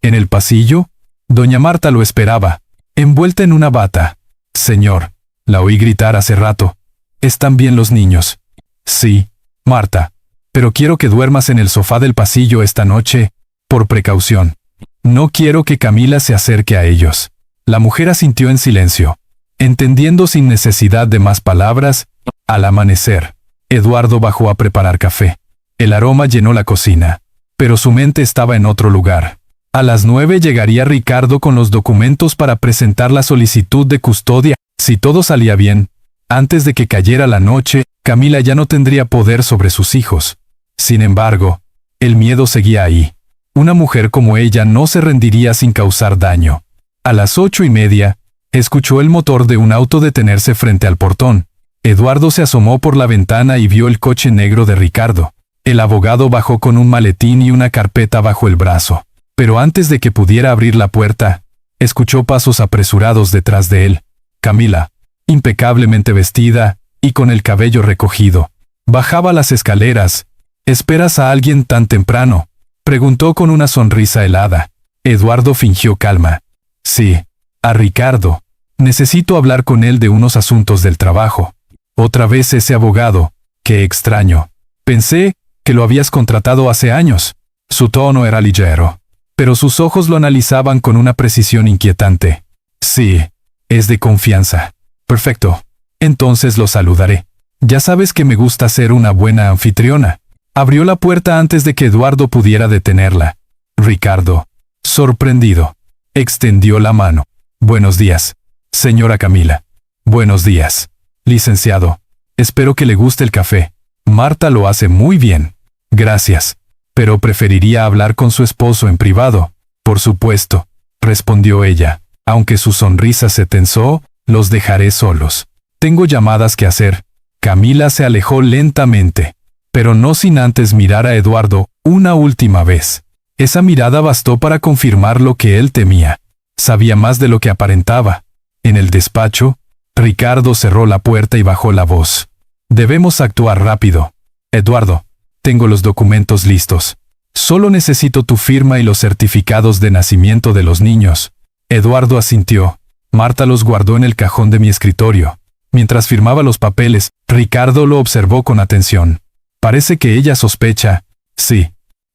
En el pasillo, doña Marta lo esperaba, envuelta en una bata. «Señor», la oí gritar hace rato. «¿Están bien los niños?» «Sí, Marta, pero quiero que duermas en el sofá del pasillo esta noche, por precaución. No quiero que Camila se acerque a ellos». La mujer asintió en silencio, entendiendo sin necesidad de más palabras. Al amanecer, Eduardo bajó a preparar café. El aroma llenó la cocina, pero su mente estaba en otro lugar. A las 9 llegaría Ricardo con los documentos para presentar la solicitud de custodia. Si todo salía bien, antes de que cayera la noche, Camila ya no tendría poder sobre sus hijos. Sin embargo, el miedo seguía ahí. Una mujer como ella no se rendiría sin causar daño. A las 8:30, escuchó el motor de un auto detenerse frente al portón. Eduardo se asomó por la ventana y vio el coche negro de Ricardo. El abogado bajó con un maletín y una carpeta bajo el brazo. Pero antes de que pudiera abrir la puerta, escuchó pasos apresurados detrás de él. Camila, impecablemente vestida y con el cabello recogido, bajaba las escaleras. «¿Esperas a alguien tan temprano?», preguntó con una sonrisa helada. Eduardo fingió calma. «Sí, a Ricardo. Necesito hablar con él de unos asuntos del trabajo». «Otra vez ese abogado. Qué extraño. Pensé que lo habías contratado hace años». Su tono era ligero, pero sus ojos lo analizaban con una precisión inquietante. «Sí, es de confianza». «Perfecto. Entonces lo saludaré. Ya sabes que me gusta ser una buena anfitriona». Abrió la puerta antes de que Eduardo pudiera detenerla. Ricardo, sorprendido, extendió la mano. «Buenos días, señora Camila». «Buenos días, licenciado. Espero que le guste el café. Marta lo hace muy bien». «Gracias, pero preferiría hablar con su esposo en privado». «Por supuesto», respondió ella. Aunque su sonrisa se tensó, «los dejaré solos. Tengo llamadas que hacer». Camila se alejó lentamente, pero no sin antes mirar a Eduardo una última vez. Esa mirada bastó para confirmar lo que él temía. Sabía más de lo que aparentaba. En el despacho, Ricardo cerró la puerta y bajó la voz. «Debemos actuar rápido. Eduardo, tengo los documentos listos. Solo necesito tu firma y los certificados de nacimiento de los niños». Eduardo asintió. Marta los guardó en el cajón de mi escritorio. Mientras firmaba los papeles, Ricardo lo observó con atención. «Parece que ella sospecha». «Sí.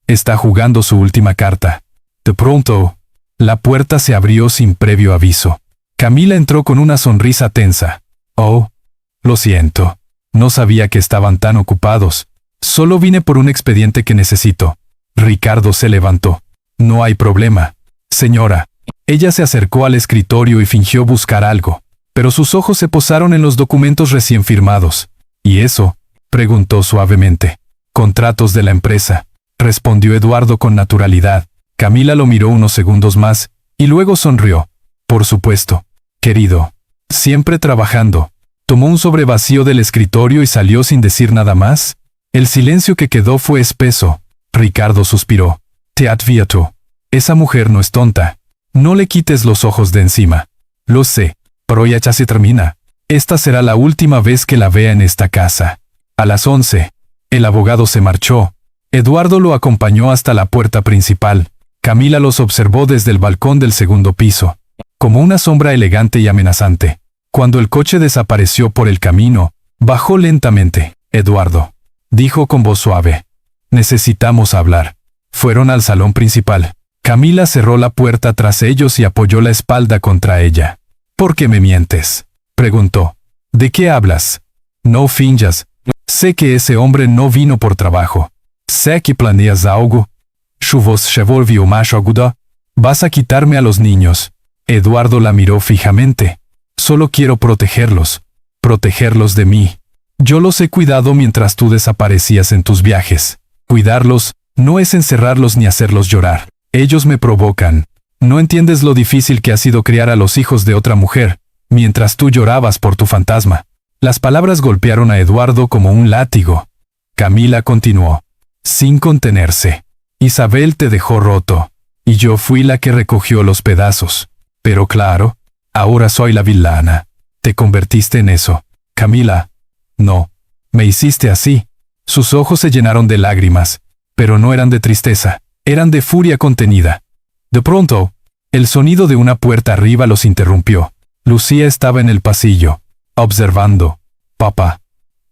Está jugando su última carta». De pronto, la puerta se abrió sin previo aviso. Camila entró con una sonrisa tensa. «Oh, lo siento. No sabía que estaban tan ocupados. Solo vine por un expediente que necesito». Ricardo se levantó. «No hay problema, señora». Ella se acercó al escritorio y fingió buscar algo, pero sus ojos se posaron en los documentos recién firmados. «¿Y eso?», preguntó suavemente. «Contratos de la empresa», respondió Eduardo con naturalidad. Camila lo miró unos segundos más, y luego sonrió. «Por supuesto, querido. Siempre trabajando». Tomó un sobre vacío del escritorio y salió sin decir nada más. El silencio que quedó fue espeso. Ricardo suspiró. «Te advierto. Esa mujer no es tonta. No le quites los ojos de encima». «Lo sé, pero ya se termina. Esta será la última vez que la vea en esta casa». A las 11, el abogado se marchó. Eduardo lo acompañó hasta la puerta principal. Camila los observó desde el balcón del segundo piso, como una sombra elegante y amenazante. Cuando el coche desapareció por el camino, bajó lentamente. «Eduardo», dijo con voz suave, «necesitamos hablar». Fueron al salón principal. Camila cerró la puerta tras ellos y apoyó la espalda contra ella. «¿Por qué me mientes?», preguntó. «¿De qué hablas? No finjas. Sé que ese hombre no vino por trabajo. Sé que planeas algo. Su voz se volvió más aguda. ¿Vas a quitarme a los niños?». Eduardo la miró fijamente. «Solo quiero protegerlos. Protegerlos de mí. Yo los he cuidado mientras tú desaparecías en tus viajes. Cuidarlos no es encerrarlos ni hacerlos llorar. Ellos me provocan. No entiendes lo difícil que ha sido criar a los hijos de otra mujer, mientras tú llorabas por tu fantasma. Las palabras golpearon a Eduardo como un látigo. Camila continuó, sin contenerse. Isabel te dejó roto, y yo fui la que recogió los pedazos. Pero claro, ahora soy la villana. Te convertiste en eso. Camila. No. Me hiciste así. Sus ojos se llenaron de lágrimas, pero no eran de tristeza, eran de furia contenida. De pronto, el sonido de una puerta arriba los interrumpió. Lucía estaba en el pasillo, observando. Papá.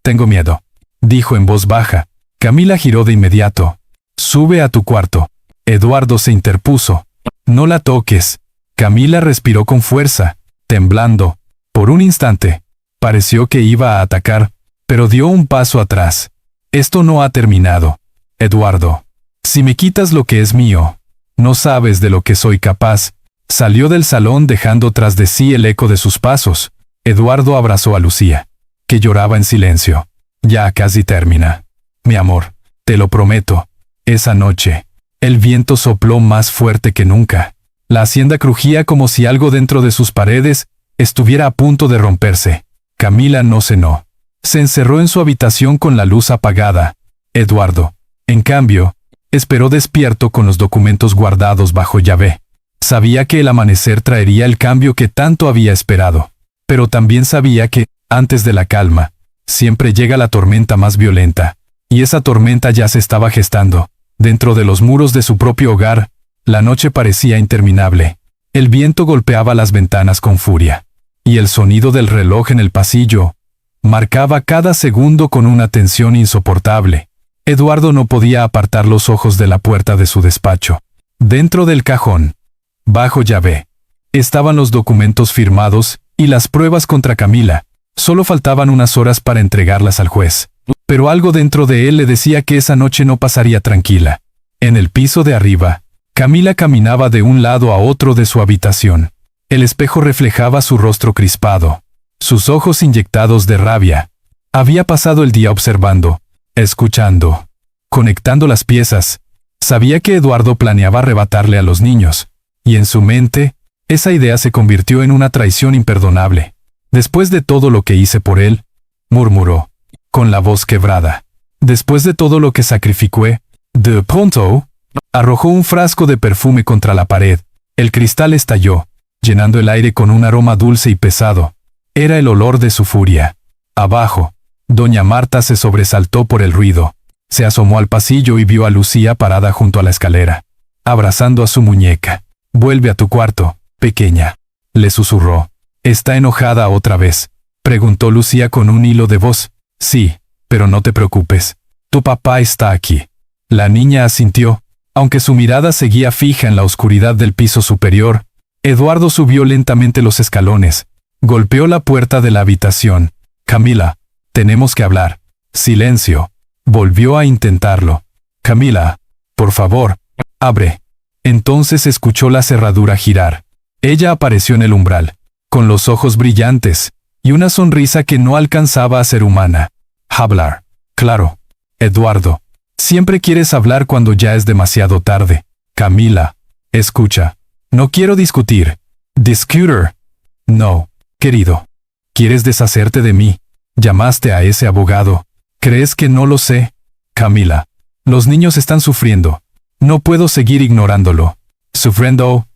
Tengo miedo, dijo en voz baja. Camila giró de inmediato. Sube a tu cuarto. Eduardo se interpuso. No la toques. Camila respiró con fuerza, temblando. Por un instante, pareció que iba a atacar, pero dio un paso atrás. Esto no ha terminado. Eduardo. Si me quitas lo que es mío, no sabes de lo que soy capaz. Salió del salón dejando tras de sí el eco de sus pasos. Eduardo abrazó a Lucía, que lloraba en silencio. Ya casi termina. Mi amor, te lo prometo. Esa noche, el viento sopló más fuerte que nunca. La hacienda crujía como si algo dentro de sus paredes estuviera a punto de romperse. Camila no cenó. Se encerró en su habitación con la luz apagada. Eduardo, en cambio, esperó despierto con los documentos guardados bajo llave. Sabía que el amanecer traería el cambio que tanto había esperado. Pero también sabía que, antes de la calma, siempre llega la tormenta más violenta. Y esa tormenta ya se estaba gestando. Dentro de los muros de su propio hogar, la noche parecía interminable. El viento golpeaba las ventanas con furia. Y el sonido del reloj en el pasillo marcaba cada segundo con una tensión insoportable. Eduardo no podía apartar los ojos de la puerta de su despacho. Dentro del cajón, bajo llave, estaban los documentos firmados y las pruebas contra Camila. Solo faltaban unas horas para entregarlas al juez. Pero algo dentro de él le decía que esa noche no pasaría tranquila. En el piso de arriba, Camila caminaba de un lado a otro de su habitación. El espejo reflejaba su rostro crispado, sus ojos inyectados de rabia. Había pasado el día observando, escuchando, conectando las piezas. Sabía que Eduardo planeaba arrebatarle a los niños, y en su mente, esa idea se convirtió en una traición imperdonable. Después de todo lo que hice por él, murmuró, con la voz quebrada. Después de todo lo que sacrificé, de pronto, arrojó un frasco de perfume contra la pared. El cristal estalló, llenando el aire con un aroma dulce y pesado. Era el olor de su furia. Abajo, doña Marta se sobresaltó por el ruido. Se asomó al pasillo y vio a Lucía parada junto a la escalera, abrazando a su muñeca. «Vuelve a tu cuarto, pequeña», le susurró. «¿Está enojada otra vez?», preguntó Lucía con un hilo de voz. «Sí, pero no te preocupes. Tu papá está aquí». La niña asintió, aunque su mirada seguía fija en la oscuridad del piso superior. Eduardo subió lentamente los escalones. Golpeó la puerta de la habitación. «Camila, tenemos que hablar». Silencio. Volvió a intentarlo. «Camila, por favor, abre». Entonces escuchó la cerradura girar. Ella apareció en el umbral, con los ojos brillantes, y una sonrisa que no alcanzaba a ser humana. «Hablar». «Claro. Eduardo. Siempre quieres hablar cuando ya es demasiado tarde». «Camila, escucha. No quiero discutir». «Discuter». «No, querido. ¿Quieres deshacerte de mí? Llamaste a ese abogado. ¿Crees que no lo sé?» «Camila, los niños están sufriendo. No puedo seguir ignorándolo». «¿Sufriendo?»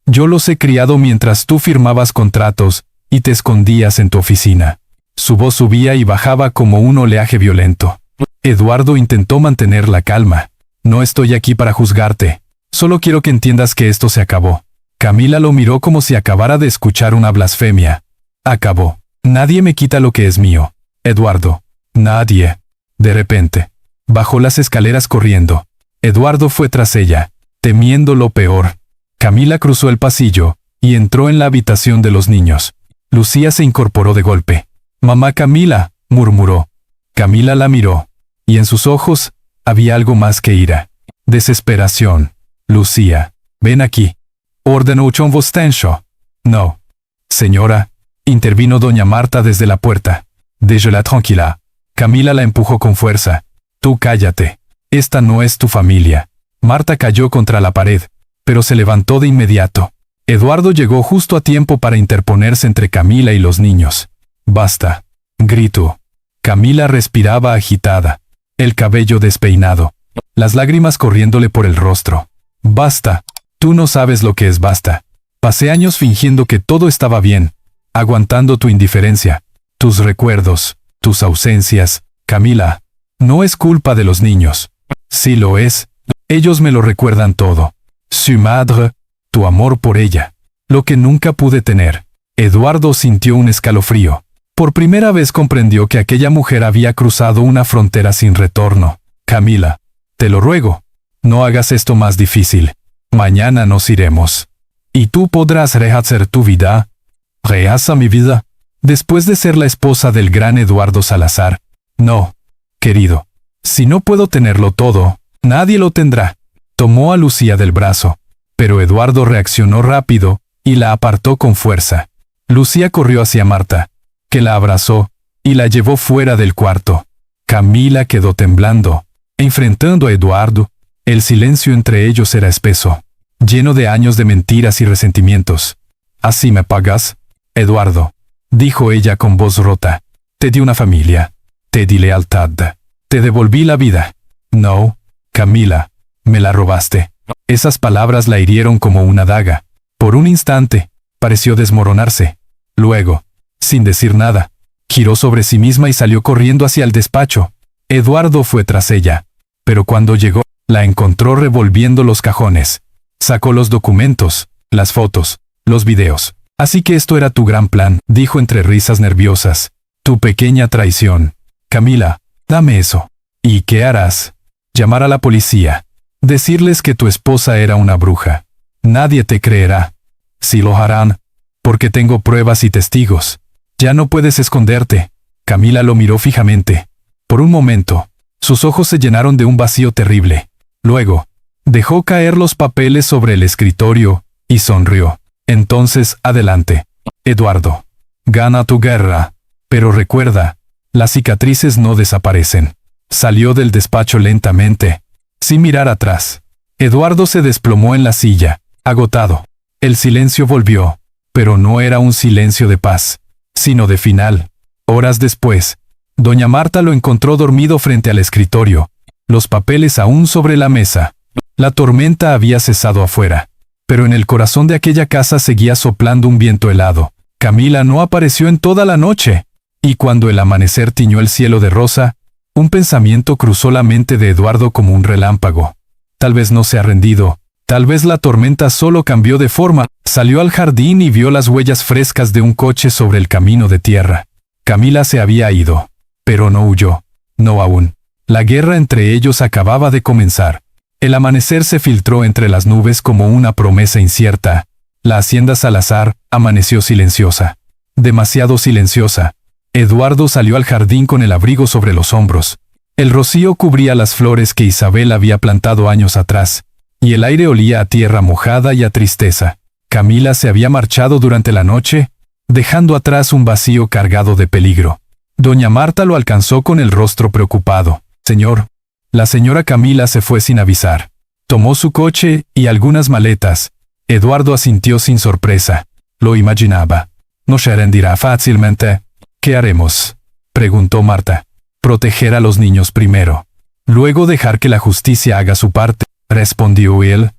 «Yo los he criado mientras tú firmabas contratos y te escondías en tu oficina». Su voz subía y bajaba como un oleaje violento. Eduardo intentó mantener la calma. «No estoy aquí para juzgarte. Solo quiero que entiendas que esto se acabó». Camila lo miró como si acabara de escuchar una blasfemia. «Acabó. Nadie me quita lo que es mío, Eduardo. Nadie». De repente, bajó las escaleras corriendo. Eduardo fue tras ella, temiendo lo peor. Camila cruzó el pasillo y entró en la habitación de los niños. Lucía se incorporó de golpe. «Mamá Camila», murmuró. Camila la miró, y en sus ojos había algo más que ira. Desesperación. «Lucía, ven aquí», ordenó John Vostencho. «No». «Señora», intervino doña Marta desde la puerta. «Déjela tranquila». Camila la empujó con fuerza. «Tú cállate. Esta no es tu familia». Marta cayó contra la pared. pero se levantó de inmediato. Eduardo llegó justo a tiempo para interponerse entre Camila y los niños. «Basta», gritó. Camila respiraba agitada, el cabello despeinado, las lágrimas corriéndole por el rostro. «Basta, tú no sabes lo que es basta. Pasé años fingiendo que todo estaba bien, aguantando tu indiferencia, tus recuerdos, tus ausencias. Camila, no es culpa de los niños. Sí lo es, ellos me lo recuerdan todo. Su madre, tu amor por ella, lo que nunca pude tener». Eduardo sintió un escalofrío. Por primera vez comprendió que aquella mujer había cruzado una frontera sin retorno. «Camila, te lo ruego, no hagas esto más difícil. Mañana nos iremos. Y tú podrás rehacer tu vida». «¿Rehaza mi vida?» Después de ser la esposa del gran Eduardo Salazar. «No, querido. Si no puedo tenerlo todo, nadie lo tendrá». Tomó a Lucía del brazo, pero Eduardo reaccionó rápido y la apartó con fuerza. Lucía corrió hacia Marta, que la abrazó y la llevó fuera del cuarto. Camila quedó temblando, enfrentando a Eduardo. El silencio entre ellos era espeso, lleno de años de mentiras y resentimientos. «¿Así me pagas, Eduardo?», dijo ella con voz rota. «Te di una familia, te di lealtad, te devolví la vida. No, Camila, me la robaste». Esas palabras la hirieron como una daga. Por un instante, pareció desmoronarse. Luego, sin decir nada, giró sobre sí misma y salió corriendo hacia el despacho. Eduardo fue tras ella, pero cuando llegó, la encontró revolviendo los cajones. Sacó los documentos, las fotos, los videos. «Así que esto era tu gran plan», dijo entre risas nerviosas. «Tu pequeña traición. Camila, dame eso». «¿Y qué harás?» «Llamar a la policía. Decirles que tu esposa era una bruja. Nadie te creerá». «Sí lo harán, porque tengo pruebas y testigos. Ya no puedes esconderte». Camila lo miró fijamente. Por un momento, sus ojos se llenaron de un vacío terrible. Luego, dejó caer los papeles sobre el escritorio y sonrió. «Entonces, adelante, Eduardo. Gana tu guerra. Pero recuerda, las cicatrices no desaparecen». Salió del despacho lentamente, sin mirar atrás. Eduardo se desplomó en la silla, agotado. El silencio volvió, pero no era un silencio de paz, sino de final. Horas después, doña Marta lo encontró dormido frente al escritorio, los papeles aún sobre la mesa. La tormenta había cesado afuera, pero en el corazón de aquella casa seguía soplando un viento helado. Camila no apareció en toda la noche, y cuando el amanecer tiñó el cielo de rosa, un pensamiento cruzó la mente de Eduardo como un relámpago. Tal vez no se ha rendido, tal vez la tormenta solo cambió de forma. Salió al jardín y vio las huellas frescas de un coche sobre el camino de tierra. Camila se había ido, pero no huyó, no aún. La guerra entre ellos acababa de comenzar. El amanecer se filtró entre las nubes como una promesa incierta. La hacienda Salazar amaneció silenciosa, demasiado silenciosa. Eduardo salió al jardín con el abrigo sobre los hombros. El rocío cubría las flores que Isabel había plantado años atrás, y el aire olía a tierra mojada y a tristeza. Camila se había marchado durante la noche, dejando atrás un vacío cargado de peligro. Doña Marta lo alcanzó con el rostro preocupado. «Señor». La señora Camila se fue sin avisar. Tomó su coche y algunas maletas. Eduardo asintió sin sorpresa. Lo imaginaba. «No se rendirá fácilmente». «¿Qué haremos?», preguntó Marta. «Proteger a los niños primero. Luego dejar que la justicia haga su parte», respondió él.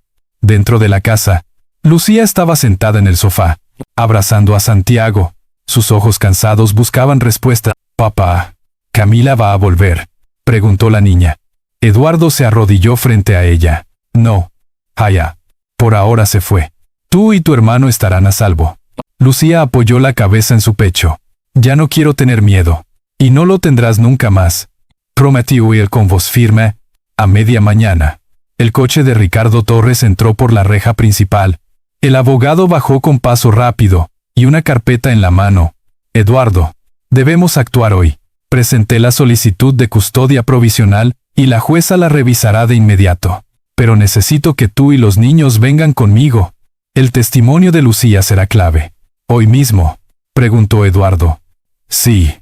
Dentro de la casa, Lucía estaba sentada en el sofá, abrazando a Santiago. Sus ojos cansados buscaban respuesta. «Papá, ¿Camila va a volver?», preguntó la niña. Eduardo se arrodilló frente a ella. «No, Haya. Por ahora se fue. Tú y tu hermano estarán a salvo». Lucía apoyó la cabeza en su pecho. «Ya no quiero tener miedo. Y no lo tendrás nunca más», prometió él con voz firme. A media mañana, el coche de Ricardo Torres entró por la reja principal. El abogado bajó con paso rápido, y una carpeta en la mano. «Eduardo, debemos actuar hoy. Presenté la solicitud de custodia provisional, y la jueza la revisará de inmediato. Pero necesito que tú y los niños vengan conmigo. El testimonio de Lucía será clave». «¿Hoy mismo?», preguntó Eduardo. «Sí.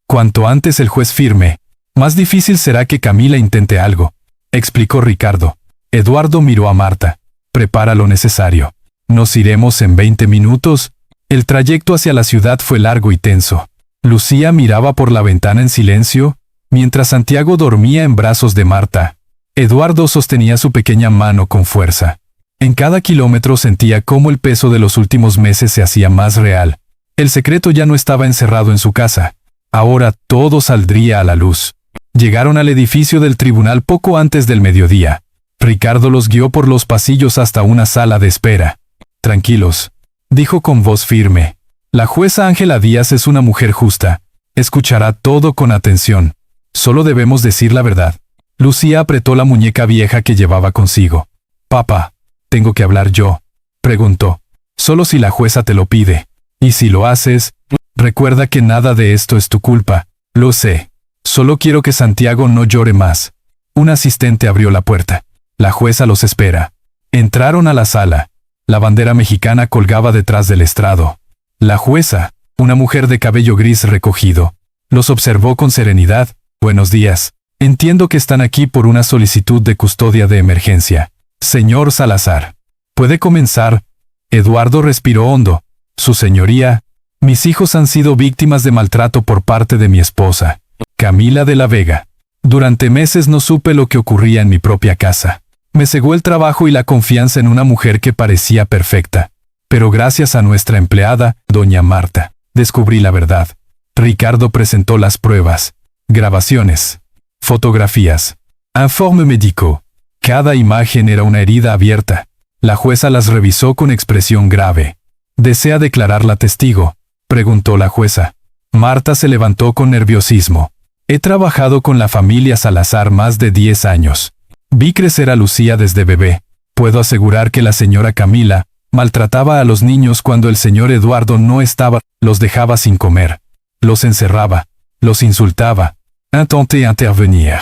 Cuanto antes el juez firme, más difícil será que Camila intente algo», explicó Ricardo. Eduardo miró a Marta. Prepara lo necesario. Nos iremos en 20 minutos. El trayecto hacia la ciudad fue largo y tenso. Lucía miraba por la ventana en silencio, mientras Santiago dormía en brazos de Marta. Eduardo sostenía su pequeña mano con fuerza. En cada kilómetro sentía cómo el peso de los últimos meses se hacía más real. El secreto ya no estaba encerrado en su casa. Ahora todo saldría a la luz. Llegaron al edificio del tribunal poco antes del mediodía. Ricardo los guió por los pasillos hasta una sala de espera. Tranquilos, dijo con voz firme. La jueza Ángela Díaz es una mujer justa. Escuchará todo con atención. Solo debemos decir la verdad. Lucía apretó la muñeca vieja que llevaba consigo. Papá, ¿tengo que hablar yo?, preguntó. Solo si la jueza te lo pide. Y si lo haces, recuerda que nada de esto es tu culpa. Lo sé. Solo quiero que Santiago no llore más. Un asistente abrió la puerta. La jueza los espera. Entraron a la sala. La bandera mexicana colgaba detrás del estrado. La jueza, una mujer de cabello gris recogido, los observó con serenidad. Buenos días. Entiendo que están aquí por una solicitud de custodia de emergencia. Señor Salazar. ¿Puede comenzar? Eduardo respiró hondo. Su señoría, mis hijos han sido víctimas de maltrato por parte de mi esposa, Camila de la Vega. Durante meses no supe lo que ocurría en mi propia casa. Me cegó el trabajo y la confianza en una mujer que parecía perfecta. Pero gracias a nuestra empleada, doña Marta, descubrí la verdad. Ricardo presentó las pruebas, grabaciones, fotografías, informe médico. Cada imagen era una herida abierta. La jueza las revisó con expresión grave. ¿Desea declarar la testigo?, preguntó la jueza. Marta se levantó con nerviosismo. He trabajado con la familia Salazar más de 10 años. Vi crecer a Lucía desde bebé. Puedo asegurar que la señora Camila maltrataba a los niños cuando el señor Eduardo no estaba, los dejaba sin comer, los encerraba, los insultaba. Intenté intervenir,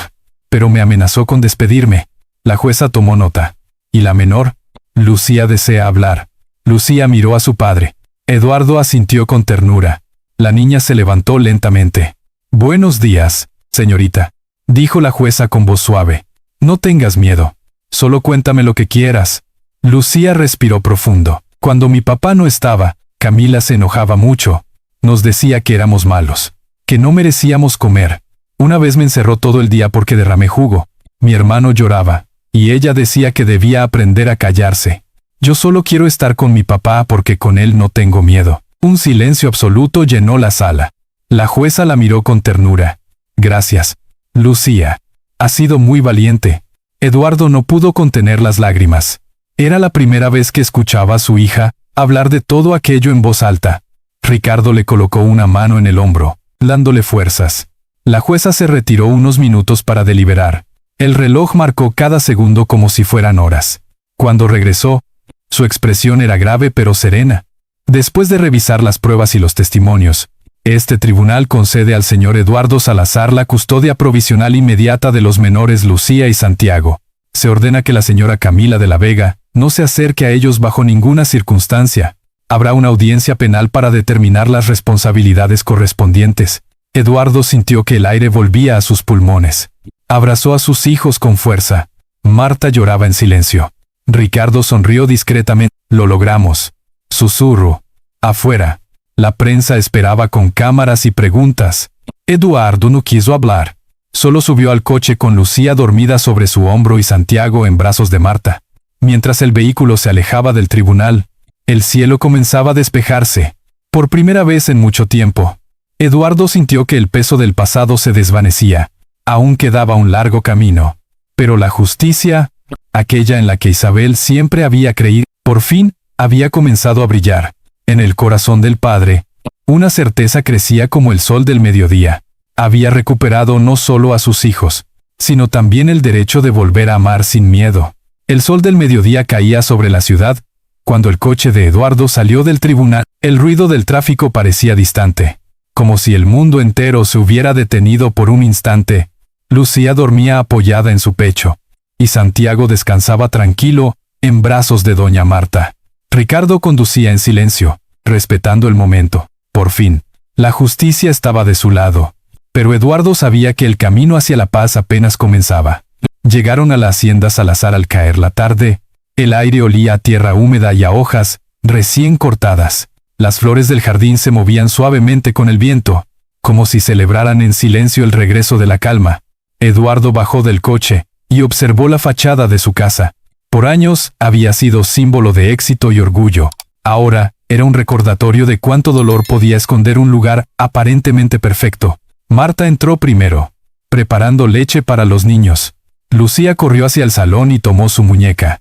pero me amenazó con despedirme. La jueza tomó nota. ¿Y la menor? Lucía desea hablar. Lucía miró a su padre. Eduardo asintió con ternura. La niña se levantó lentamente. Buenos días, señorita, dijo la jueza con voz suave. No tengas miedo. Solo cuéntame lo que quieras. Lucía respiró profundo. Cuando mi papá no estaba, Camila se enojaba mucho. Nos decía que éramos malos, que no merecíamos comer. Una vez me encerró todo el día porque derramé jugo. Mi hermano lloraba, y ella decía que debía aprender a callarse. Yo solo quiero estar con mi papá porque con él no tengo miedo. Un silencio absoluto llenó la sala. La jueza la miró con ternura. Gracias, Lucía. Has sido muy valiente. Eduardo no pudo contener las lágrimas. Era la primera vez que escuchaba a su hija hablar de todo aquello en voz alta. Ricardo le colocó una mano en el hombro, dándole fuerzas. La jueza se retiró unos minutos para deliberar. El reloj marcó cada segundo como si fueran horas. Cuando regresó, su expresión era grave pero serena. Después de revisar las pruebas y los testimonios, este tribunal concede al señor Eduardo Salazar la custodia provisional inmediata de los menores Lucía y Santiago. Se ordena que la señora Camila de la Vega no se acerque a ellos bajo ninguna circunstancia. Habrá una audiencia penal para determinar las responsabilidades correspondientes. Eduardo sintió que el aire volvía a sus pulmones. Abrazó a sus hijos con fuerza. Marta lloraba en silencio. Ricardo sonrió discretamente. Lo logramos. Susurro. Afuera. La prensa esperaba con cámaras y preguntas. Eduardo no quiso hablar. Solo subió al coche con Lucía dormida sobre su hombro y Santiago en brazos de Marta. Mientras el vehículo se alejaba del tribunal, el cielo comenzaba a despejarse. Por primera vez en mucho tiempo, Eduardo sintió que el peso del pasado se desvanecía. Aún quedaba un largo camino. Pero la justicia, aquella en la que Isabel siempre había creído, por fin, había comenzado a brillar. En el corazón del padre, una certeza crecía como el sol del mediodía. Había recuperado no solo a sus hijos, sino también el derecho de volver a amar sin miedo. El sol del mediodía caía sobre la ciudad. Cuando el coche de Eduardo salió del tribunal, el ruido del tráfico parecía distante, como si el mundo entero se hubiera detenido por un instante. Lucía dormía apoyada en su pecho, y Santiago descansaba tranquilo, en brazos de doña Marta. Ricardo conducía en silencio, respetando el momento. Por fin, la justicia estaba de su lado. Pero Eduardo sabía que el camino hacia la paz apenas comenzaba. Llegaron a la hacienda Salazar al caer la tarde. El aire olía a tierra húmeda y a hojas recién cortadas. Las flores del jardín se movían suavemente con el viento, como si celebraran en silencio el regreso de la calma. Eduardo bajó del coche y observó la fachada de su casa. Por años había sido símbolo de éxito y orgullo. Ahora era un recordatorio de cuánto dolor podía esconder un lugar aparentemente perfecto. Marta entró primero, preparando leche para los niños. Lucía corrió hacia el salón y tomó su muñeca.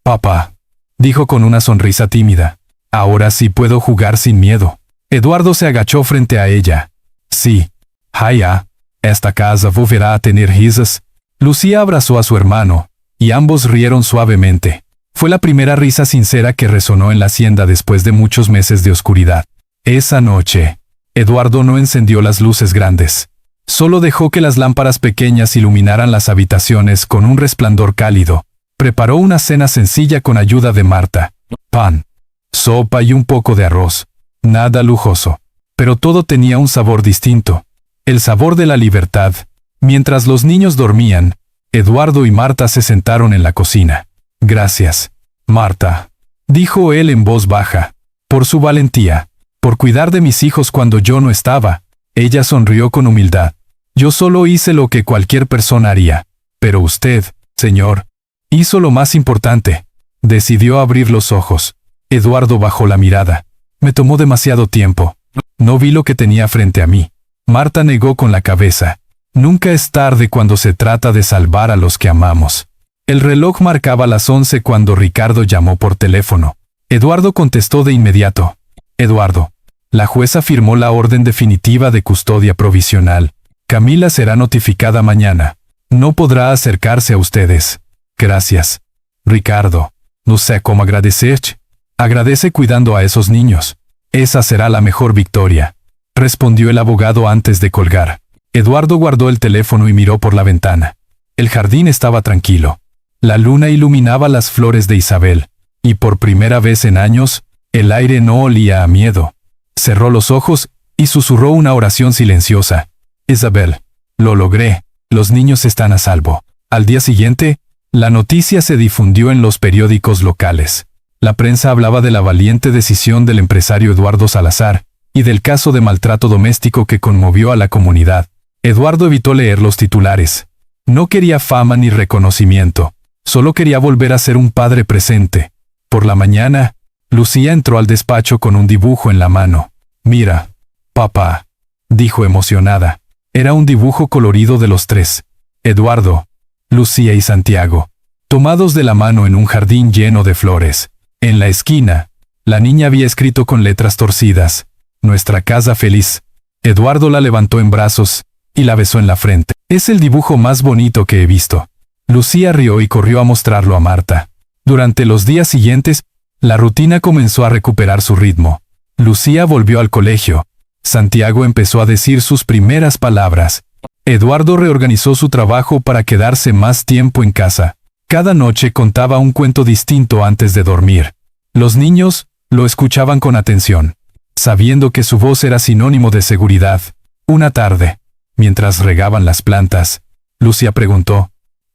«Papá», dijo con una sonrisa tímida. «Ahora sí puedo jugar sin miedo». Eduardo se agachó frente a ella. «Sí. Haya, esta casa volverá a tener risas». Lucía abrazó a su hermano, y ambos rieron suavemente. Fue la primera risa sincera que resonó en la hacienda después de muchos meses de oscuridad. Esa noche, Eduardo no encendió las luces grandes. Solo dejó que las lámparas pequeñas iluminaran las habitaciones con un resplandor cálido. Preparó una cena sencilla con ayuda de Marta. Pan, sopa y un poco de arroz. Nada lujoso. Pero todo tenía un sabor distinto. El sabor de la libertad. Mientras los niños dormían, Eduardo y Marta se sentaron en la cocina. «Gracias, Marta», dijo él en voz baja, «por su valentía, por cuidar de mis hijos cuando yo no estaba». Ella sonrió con humildad. «Yo solo hice lo que cualquier persona haría. Pero usted, señor, hizo lo más importante». Decidió abrir los ojos. Eduardo bajó la mirada. «Me tomó demasiado tiempo. No vi lo que tenía frente a mí». Marta negó con la cabeza. «Nunca es tarde cuando se trata de salvar a los que amamos». El reloj marcaba las 11 cuando Ricardo llamó por teléfono. Eduardo contestó de inmediato. «Eduardo, la jueza firmó la orden definitiva de custodia provisional. Camila será notificada mañana. No podrá acercarse a ustedes». «Gracias, Ricardo. No sé cómo agradecerte». «Agradece cuidando a esos niños. Esa será la mejor victoria», respondió el abogado antes de colgar. Eduardo guardó el teléfono y miró por la ventana. El jardín estaba tranquilo. La luna iluminaba las flores de Isabel, y por primera vez en años, el aire no olía a miedo. Cerró los ojos y susurró una oración silenciosa. «Isabel, lo logré, los niños están a salvo». Al día siguiente, la noticia se difundió en los periódicos locales. La prensa hablaba de la valiente decisión del empresario Eduardo Salazar, y del caso de maltrato doméstico que conmovió a la comunidad. Eduardo evitó leer los titulares. No quería fama ni reconocimiento. Solo quería volver a ser un padre presente. Por la mañana, Lucía entró al despacho con un dibujo en la mano. «Mira, papá», dijo emocionada. Era un dibujo colorido de los tres: Eduardo, Lucía y Santiago, tomados de la mano en un jardín lleno de flores. En la esquina, la niña había escrito con letras torcidas: «Nuestra casa feliz». Eduardo la levantó en brazos y la besó en la frente. «Es el dibujo más bonito que he visto». Lucía rió y corrió a mostrarlo a Marta. Durante los días siguientes, la rutina comenzó a recuperar su ritmo. Lucía volvió al colegio. Santiago empezó a decir sus primeras palabras. Eduardo reorganizó su trabajo para quedarse más tiempo en casa. Cada noche contaba un cuento distinto antes de dormir. Los niños lo escuchaban con atención, sabiendo que su voz era sinónimo de seguridad. Una tarde, mientras regaban las plantas, Lucía preguntó: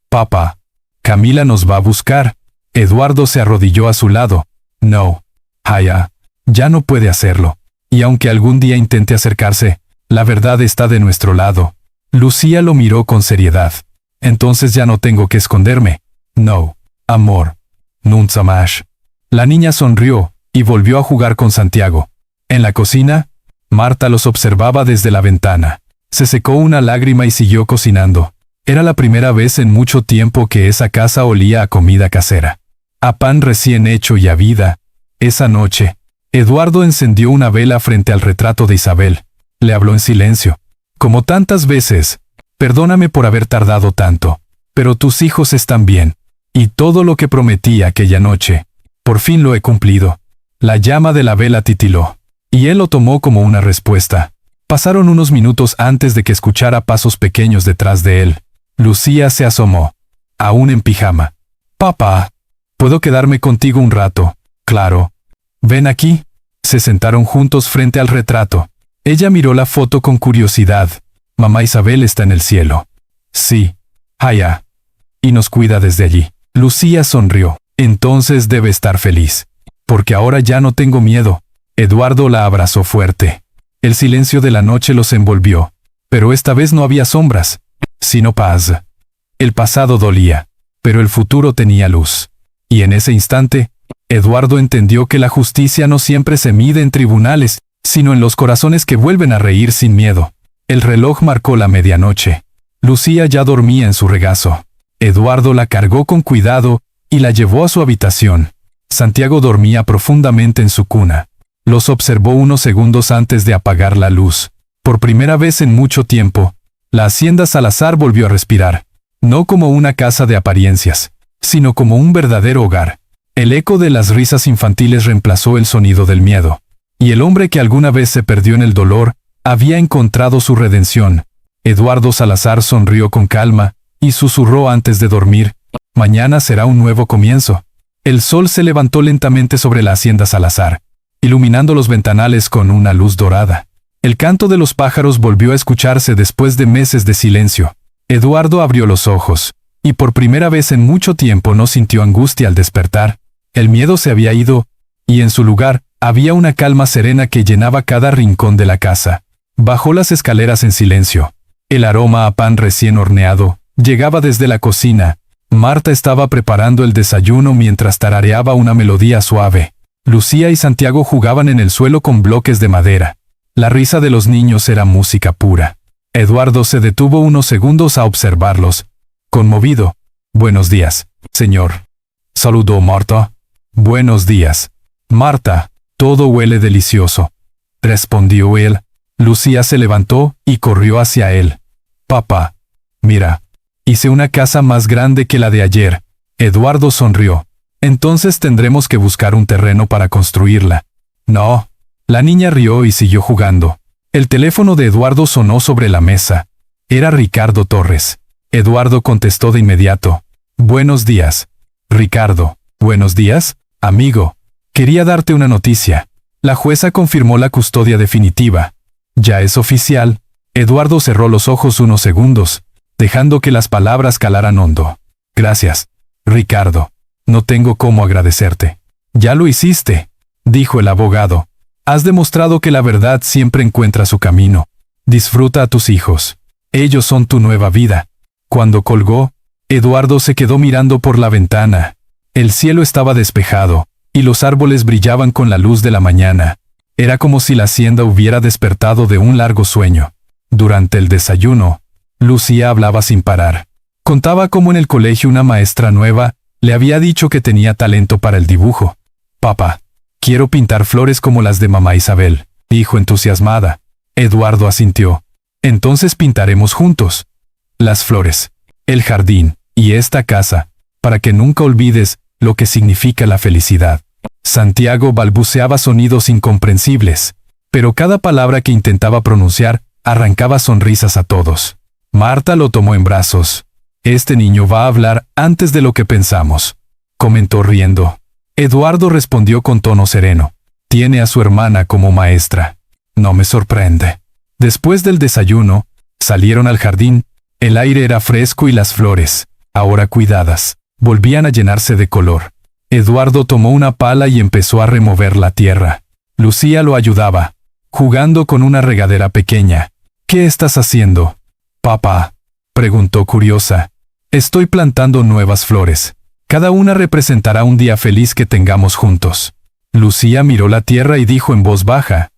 «Papá, ¿Camila nos va a buscar?» Eduardo se arrodilló a su lado. «No, Haya, ya no puede hacerlo. Y aunque algún día intente acercarse, la verdad está de nuestro lado». Lucía lo miró con seriedad. «Entonces ya no tengo que esconderme». «No, amor. Nunca más». La niña sonrió y volvió a jugar con Santiago. En la cocina, Marta los observaba desde la ventana. Se secó una lágrima y siguió cocinando. Era la primera vez en mucho tiempo que esa casa olía a comida casera, a pan recién hecho y a vida. Esa noche, Eduardo encendió una vela frente al retrato de Isabel. Le habló en silencio. «Como tantas veces, perdóname por haber tardado tanto, pero tus hijos están bien, y todo lo que prometí aquella noche, por fin lo he cumplido». La llama de la vela titiló, y él lo tomó como una respuesta. Pasaron unos minutos antes de que escuchara pasos pequeños detrás de él. Lucía se asomó, aún en pijama. «Papá, ¿puedo quedarme contigo un rato?» «Claro. Ven aquí». Se sentaron juntos frente al retrato. Ella miró la foto con curiosidad. «Mamá Isabel está en el cielo». «Sí, Haya. Y nos cuida desde allí». Lucía sonrió. Entonces debe estar feliz. Porque ahora ya no tengo miedo. Eduardo la abrazó fuerte. El silencio de la noche los envolvió. Pero esta vez no había sombras, sino paz. El pasado dolía, pero el futuro tenía luz. Y en ese instante, Eduardo entendió que la justicia no siempre se mide en tribunales, sino en los corazones que vuelven a reír sin miedo. El reloj marcó la medianoche. Lucía ya dormía en su regazo. Eduardo la cargó con cuidado y la llevó a su habitación. Santiago dormía profundamente en su cuna. Los observó unos segundos antes de apagar la luz. Por primera vez en mucho tiempo, la hacienda Salazar volvió a respirar. No como una casa de apariencias, sino como un verdadero hogar. El eco de las risas infantiles reemplazó el sonido del miedo. Y el hombre que alguna vez se perdió en el dolor, había encontrado su redención. Eduardo Salazar sonrió con calma, y susurró antes de dormir: «Mañana será un nuevo comienzo». El sol se levantó lentamente sobre la hacienda Salazar, iluminando los ventanales con una luz dorada. El canto de los pájaros volvió a escucharse después de meses de silencio. Eduardo abrió los ojos, y por primera vez en mucho tiempo no sintió angustia al despertar. El miedo se había ido, y en su lugar, había una calma serena que llenaba cada rincón de la casa. Bajó las escaleras en silencio. El aroma a pan recién horneado llegaba desde la cocina. Marta estaba preparando el desayuno mientras tarareaba una melodía suave. Lucía y Santiago jugaban en el suelo con bloques de madera. La risa de los niños era música pura. Eduardo se detuvo unos segundos a observarlos. Conmovido. «Buenos días, señor», saludó Marta. «Buenos días, Marta. Todo huele delicioso», respondió él. Lucía se levantó y corrió hacia él. «Papá, mira, hice una casa más grande que la de ayer». Eduardo sonrió. «Entonces tendremos que buscar un terreno para construirla». «No». La niña rió y siguió jugando. El teléfono de Eduardo sonó sobre la mesa. Era Ricardo Torres. Eduardo contestó de inmediato. «Buenos días, Ricardo». «Buenos días, amigo. Quería darte una noticia. La jueza confirmó la custodia definitiva. Ya es oficial». Eduardo cerró los ojos unos segundos, dejando que las palabras calaran hondo. «Gracias, Ricardo. No tengo cómo agradecerte». «Ya lo hiciste», dijo el abogado. «Has demostrado que la verdad siempre encuentra su camino. Disfruta a tus hijos. Ellos son tu nueva vida». Cuando colgó, Eduardo se quedó mirando por la ventana. El cielo estaba despejado, y los árboles brillaban con la luz de la mañana. Era como si la hacienda hubiera despertado de un largo sueño. Durante el desayuno, Lucía hablaba sin parar. Contaba cómo en el colegio una maestra nueva le había dicho que tenía talento para el dibujo. «Papá, quiero pintar flores como las de mamá Isabel», dijo entusiasmada. Eduardo asintió. «Entonces pintaremos juntos. Las flores, el jardín y esta casa, para que nunca olvides lo que significa la felicidad». Santiago balbuceaba sonidos incomprensibles, pero cada palabra que intentaba pronunciar arrancaba sonrisas a todos. Marta lo tomó en brazos. «Este niño va a hablar antes de lo que pensamos», comentó riendo. Eduardo respondió con tono sereno. «Tiene a su hermana como maestra». «No me sorprende». Después del desayuno, salieron al jardín. El aire era fresco y las flores, ahora cuidadas, volvían a llenarse de color. Eduardo tomó una pala y empezó a remover la tierra. Lucía lo ayudaba, jugando con una regadera pequeña. «¿Qué estás haciendo, papá?», preguntó curiosa. «Estoy plantando nuevas flores. Cada una representará un día feliz que tengamos juntos». Lucía miró la tierra y dijo en voz baja: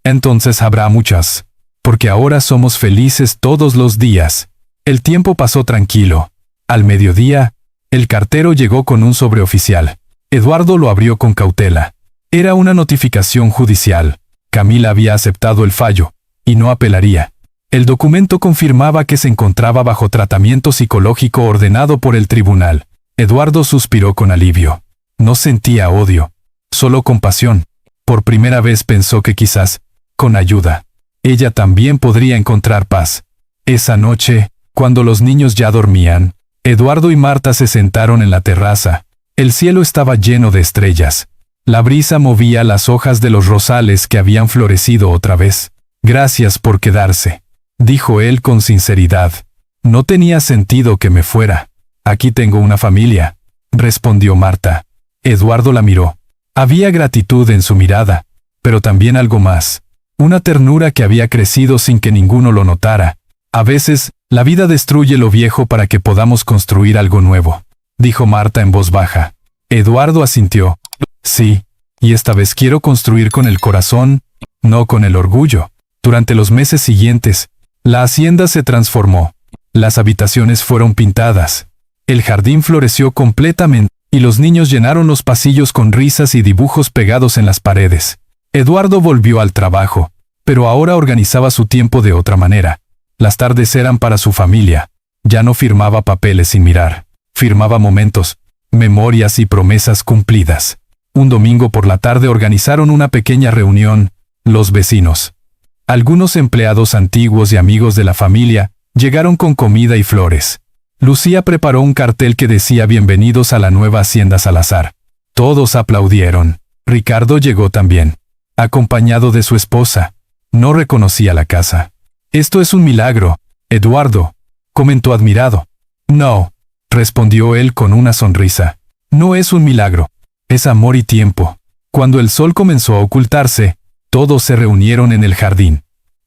«Entonces habrá muchas, porque ahora somos felices todos los días». El tiempo pasó tranquilo. Al mediodía, el cartero llegó con un sobre oficial. Eduardo lo abrió con cautela. Era una notificación judicial. Camila había aceptado el fallo, y no apelaría. El documento confirmaba que se encontraba bajo tratamiento psicológico ordenado por el tribunal. Eduardo suspiró con alivio. No sentía odio, solo compasión. Por primera vez pensó que quizás, con ayuda, ella también podría encontrar paz. Esa noche, cuando los niños ya dormían, Eduardo y Marta se sentaron en la terraza. El cielo estaba lleno de estrellas. La brisa movía las hojas de los rosales que habían florecido otra vez. «Gracias por quedarse», dijo él con sinceridad. «No tenía sentido que me fuera. Aquí tengo una familia», respondió Marta. Eduardo la miró. Había gratitud en su mirada, pero también algo más. Una ternura que había crecido sin que ninguno lo notara. A veces, la vida destruye lo viejo para que podamos construir algo nuevo, dijo Marta en voz baja. Eduardo asintió. Sí, y esta vez quiero construir con el corazón, no con el orgullo. Durante los meses siguientes, la hacienda se transformó. Las habitaciones fueron pintadas. El jardín floreció completamente, y los niños llenaron los pasillos con risas y dibujos pegados en las paredes. Eduardo volvió al trabajo, pero ahora organizaba su tiempo de otra manera. Las tardes eran para su familia. Ya no firmaba papeles sin mirar. Firmaba momentos, memorias y promesas cumplidas. Un domingo por la tarde organizaron una pequeña reunión, los vecinos. Algunos empleados antiguos y amigos de la familia llegaron con comida y flores. Lucía preparó un cartel que decía bienvenidos a la nueva hacienda Salazar. Todos aplaudieron. Ricardo llegó también, acompañado de su esposa. No reconocía la casa. Esto es un milagro, Eduardo, comentó admirado. No, respondió él con una sonrisa. No es un milagro, es amor y tiempo. Cuando el sol comenzó a ocultarse, todos se reunieron en el jardín.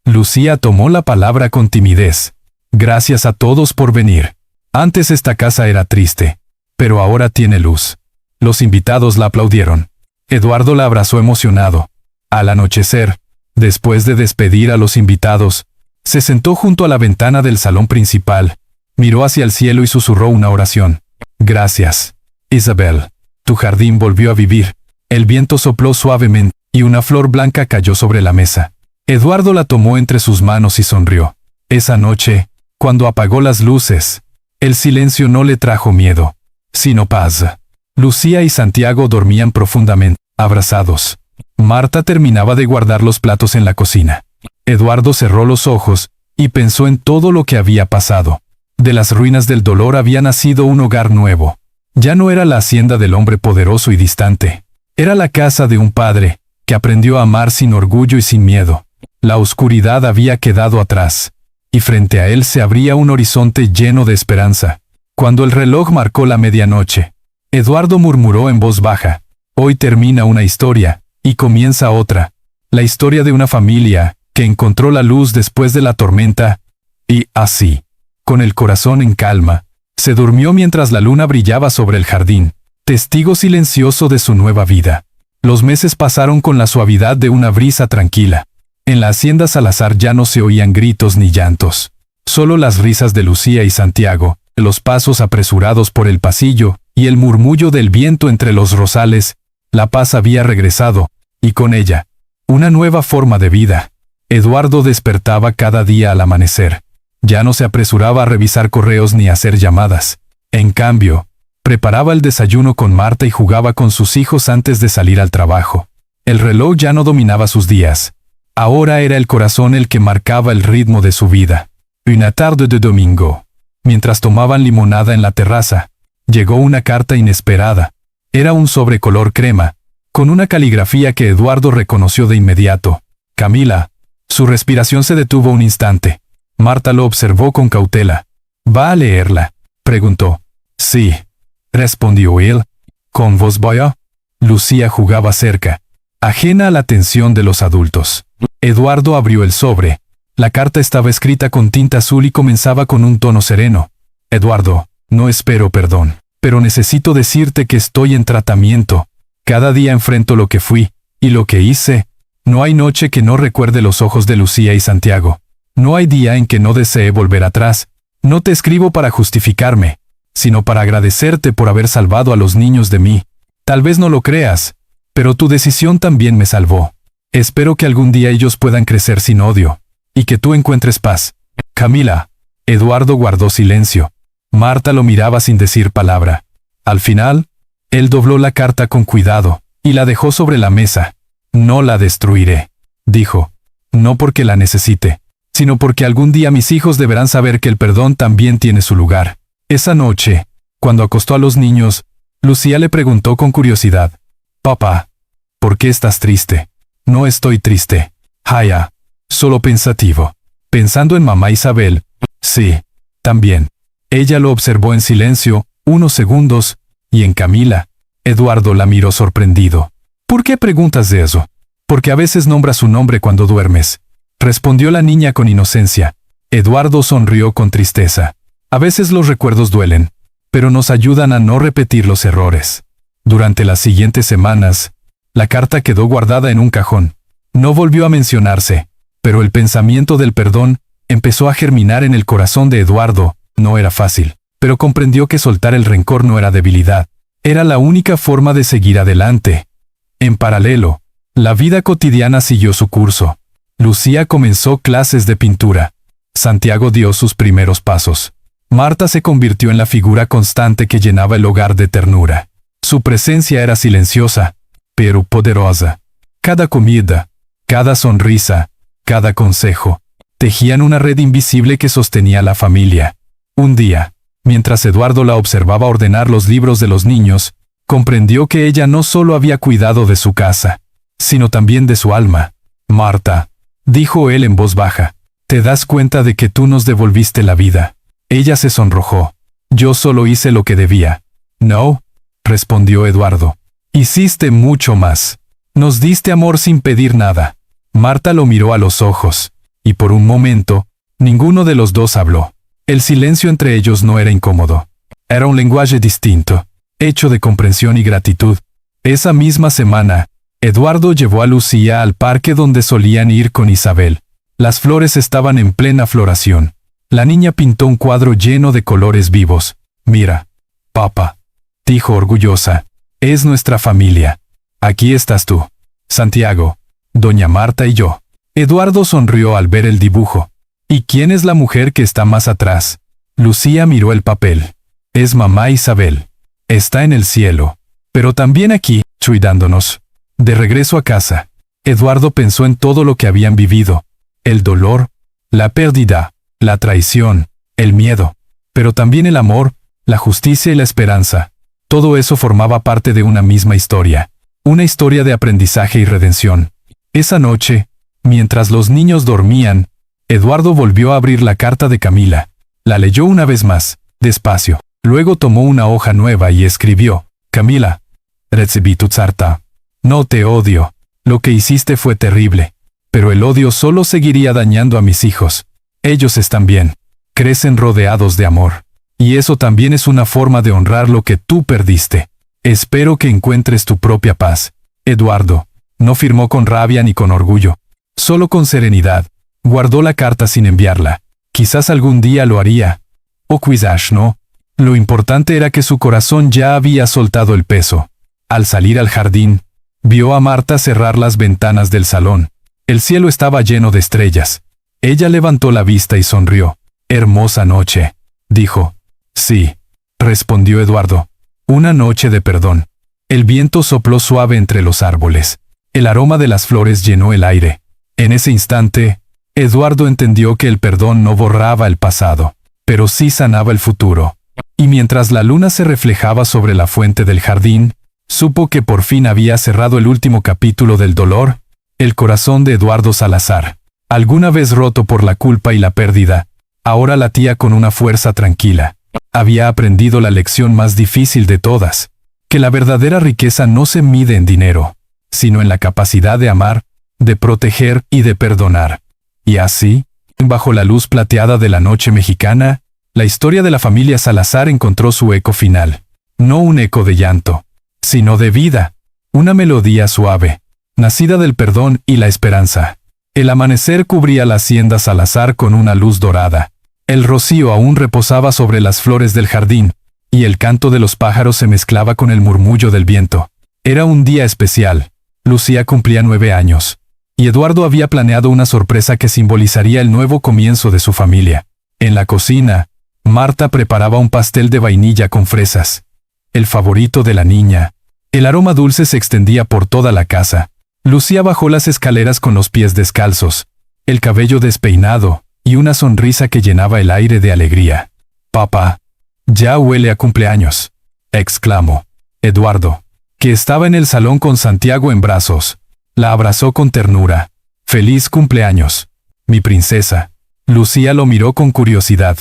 Lucía tomó la palabra con timidez. Gracias a todos por venir. Antes esta casa era triste, pero ahora tiene luz. Los invitados la aplaudieron. Eduardo la abrazó emocionado. Al anochecer, después de despedir a los invitados, se sentó junto a la ventana del salón principal, miró hacia el cielo y susurró una oración. Gracias, Isabel. Tu jardín volvió a vivir. El viento sopló suavemente, y una flor blanca cayó sobre la mesa. Eduardo la tomó entre sus manos y sonrió. Esa noche, cuando apagó las luces, el silencio no le trajo miedo, sino paz. Lucía y Santiago dormían profundamente, abrazados. Marta terminaba de guardar los platos en la cocina. Eduardo cerró los ojos y pensó en todo lo que había pasado. De las ruinas del dolor había nacido un hogar nuevo. Ya no era la hacienda del hombre poderoso y distante. Era la casa de un padre, que aprendió a amar sin orgullo y sin miedo. La oscuridad había quedado atrás, y frente a él se abría un horizonte lleno de esperanza. Cuando el reloj marcó la medianoche, Eduardo murmuró en voz baja: hoy termina una historia, y comienza otra. La historia de una familia, que encontró la luz después de la tormenta, y así, con el corazón en calma, se durmió mientras la luna brillaba sobre el jardín, testigo silencioso de su nueva vida. Los meses pasaron con la suavidad de una brisa tranquila. En la hacienda Salazar ya no se oían gritos ni llantos. Solo las risas de Lucía y Santiago, los pasos apresurados por el pasillo, y el murmullo del viento entre los rosales. La paz había regresado, y con ella, una nueva forma de vida. Eduardo despertaba cada día al amanecer. Ya no se apresuraba a revisar correos ni a hacer llamadas. En cambio, preparaba el desayuno con Marta y jugaba con sus hijos antes de salir al trabajo. El reloj ya no dominaba sus días. Ahora era el corazón el que marcaba el ritmo de su vida. Una tarde de domingo, mientras tomaban limonada en la terraza, llegó una carta inesperada. Era un sobre color crema, con una caligrafía que Eduardo reconoció de inmediato. Camila. Su respiración se detuvo un instante. Marta lo observó con cautela. ¿Va a leerla?, preguntó. Sí, respondió él, con voz baja. Lucía jugaba cerca, ajena a la atención de los adultos. Eduardo abrió el sobre. La carta estaba escrita con tinta azul y comenzaba con un tono sereno. Eduardo, no espero perdón, pero necesito decirte que estoy en tratamiento. Cada día enfrento lo que fui, y lo que hice. No hay noche que no recuerde los ojos de Lucía y Santiago. No hay día en que no desee volver atrás. No te escribo para justificarme, sino para agradecerte por haber salvado a los niños de mí. Tal vez no lo creas, pero tu decisión también me salvó. Espero que algún día ellos puedan crecer sin odio, y que tú encuentres paz. Camila. Eduardo guardó silencio. Marta lo miraba sin decir palabra. Al final, él dobló la carta con cuidado, y la dejó sobre la mesa. No la destruiré, dijo. No porque la necesite, sino porque algún día mis hijos deberán saber que el perdón también tiene su lugar. Esa noche, cuando acostó a los niños, Lucía le preguntó con curiosidad: Papá, ¿por qué estás triste? No estoy triste, Haya, solo pensativo. Pensando en mamá Isabel. Sí, también. Ella lo observó en silencio, unos segundos, y en Camila. Eduardo la miró sorprendido. ¿Por qué preguntas de eso? Porque a veces nombras su nombre cuando duermes, respondió la niña con inocencia. Eduardo sonrió con tristeza. A veces los recuerdos duelen, pero nos ayudan a no repetir los errores. Durante las siguientes semanas, la carta quedó guardada en un cajón. No volvió a mencionarse, pero el pensamiento del perdón empezó a germinar en el corazón de Eduardo. No era fácil, pero comprendió que soltar el rencor no era debilidad. Era la única forma de seguir adelante. En paralelo, la vida cotidiana siguió su curso. Lucía comenzó clases de pintura. Santiago dio sus primeros pasos. Marta se convirtió en la figura constante que llenaba el hogar de ternura. Su presencia era silenciosa, pero poderosa. Cada comida, cada sonrisa, cada consejo, tejían una red invisible que sostenía a la familia. Un día, mientras Eduardo la observaba ordenar los libros de los niños, comprendió que ella no solo había cuidado de su casa, sino también de su alma. Marta, dijo él en voz baja, ¿te das cuenta de que tú nos devolviste la vida? Ella se sonrojó. Yo solo hice lo que debía. No, respondió Eduardo. Hiciste mucho más. Nos diste amor sin pedir nada. Marta lo miró a los ojos, y por un momento, ninguno de los dos habló. El silencio entre ellos no era incómodo. Era un lenguaje distinto, hecho de comprensión y gratitud. Esa misma semana, Eduardo llevó a Lucía al parque donde solían ir con Isabel. Las flores estaban en plena floración. La niña pintó un cuadro lleno de colores vivos. Mira, papá, dijo orgullosa, es nuestra familia. Aquí estás tú, Santiago, doña Marta y yo. Eduardo sonrió al ver el dibujo. ¿Y quién es la mujer que está más atrás? Lucía miró el papel. Es mamá Isabel. Está en el cielo, pero también aquí, cuidándonos. De regreso a casa, Eduardo pensó en todo lo que habían vivido. El dolor, la pérdida, la traición, el miedo, pero también el amor, la justicia y la esperanza. Todo eso formaba parte de una misma historia. Una historia de aprendizaje y redención. Esa noche, mientras los niños dormían, Eduardo volvió a abrir la carta de Camila. La leyó una vez más, despacio. Luego tomó una hoja nueva y escribió, Camila, recibí tu carta. No te odio. Lo que hiciste fue terrible. Pero el odio solo seguiría dañando a mis hijos. Ellos están bien. Crecen rodeados de amor. Y eso también es una forma de honrar lo que tú perdiste. Espero que encuentres tu propia paz. Eduardo no firmó con rabia ni con orgullo. Solo con serenidad. Guardó la carta sin enviarla. Quizás algún día lo haría. O quizás no. Lo importante era que su corazón ya había soltado el peso. Al salir al jardín, vio a Marta cerrar las ventanas del salón. El cielo estaba lleno de estrellas. Ella levantó la vista y sonrió. Hermosa noche, dijo. Sí, respondió Eduardo. Una noche de perdón. El viento sopló suave entre los árboles. El aroma de las flores llenó el aire. En ese instante, Eduardo entendió que el perdón no borraba el pasado, pero sí sanaba el futuro. Y mientras la luna se reflejaba sobre la fuente del jardín, supo que por fin había cerrado el último capítulo del dolor. El corazón de Eduardo Salazar, alguna vez roto por la culpa y la pérdida, ahora latía con una fuerza tranquila. Había aprendido la lección más difícil de todas, que la verdadera riqueza no se mide en dinero, sino en la capacidad de amar, de proteger y de perdonar. Y así, bajo la luz plateada de la noche mexicana, la historia de la familia Salazar encontró su eco final. No un eco de llanto, sino de vida, una melodía suave, nacida del perdón y la esperanza. El amanecer cubría la hacienda Salazar con una luz dorada. El rocío aún reposaba sobre las flores del jardín, y el canto de los pájaros se mezclaba con el murmullo del viento. Era un día especial. Lucía cumplía 9 años, y Eduardo había planeado una sorpresa que simbolizaría el nuevo comienzo de su familia. En la cocina, Marta preparaba un pastel de vainilla con fresas, el favorito de la niña. El aroma dulce se extendía por toda la casa. Lucía bajó las escaleras con los pies descalzos, el cabello despeinado, y una sonrisa que llenaba el aire de alegría. «Papá, ya huele a cumpleaños», exclamó. Eduardo, que estaba en el salón con Santiago en brazos, la abrazó con ternura. «Feliz cumpleaños, mi princesa». Lucía lo miró con curiosidad.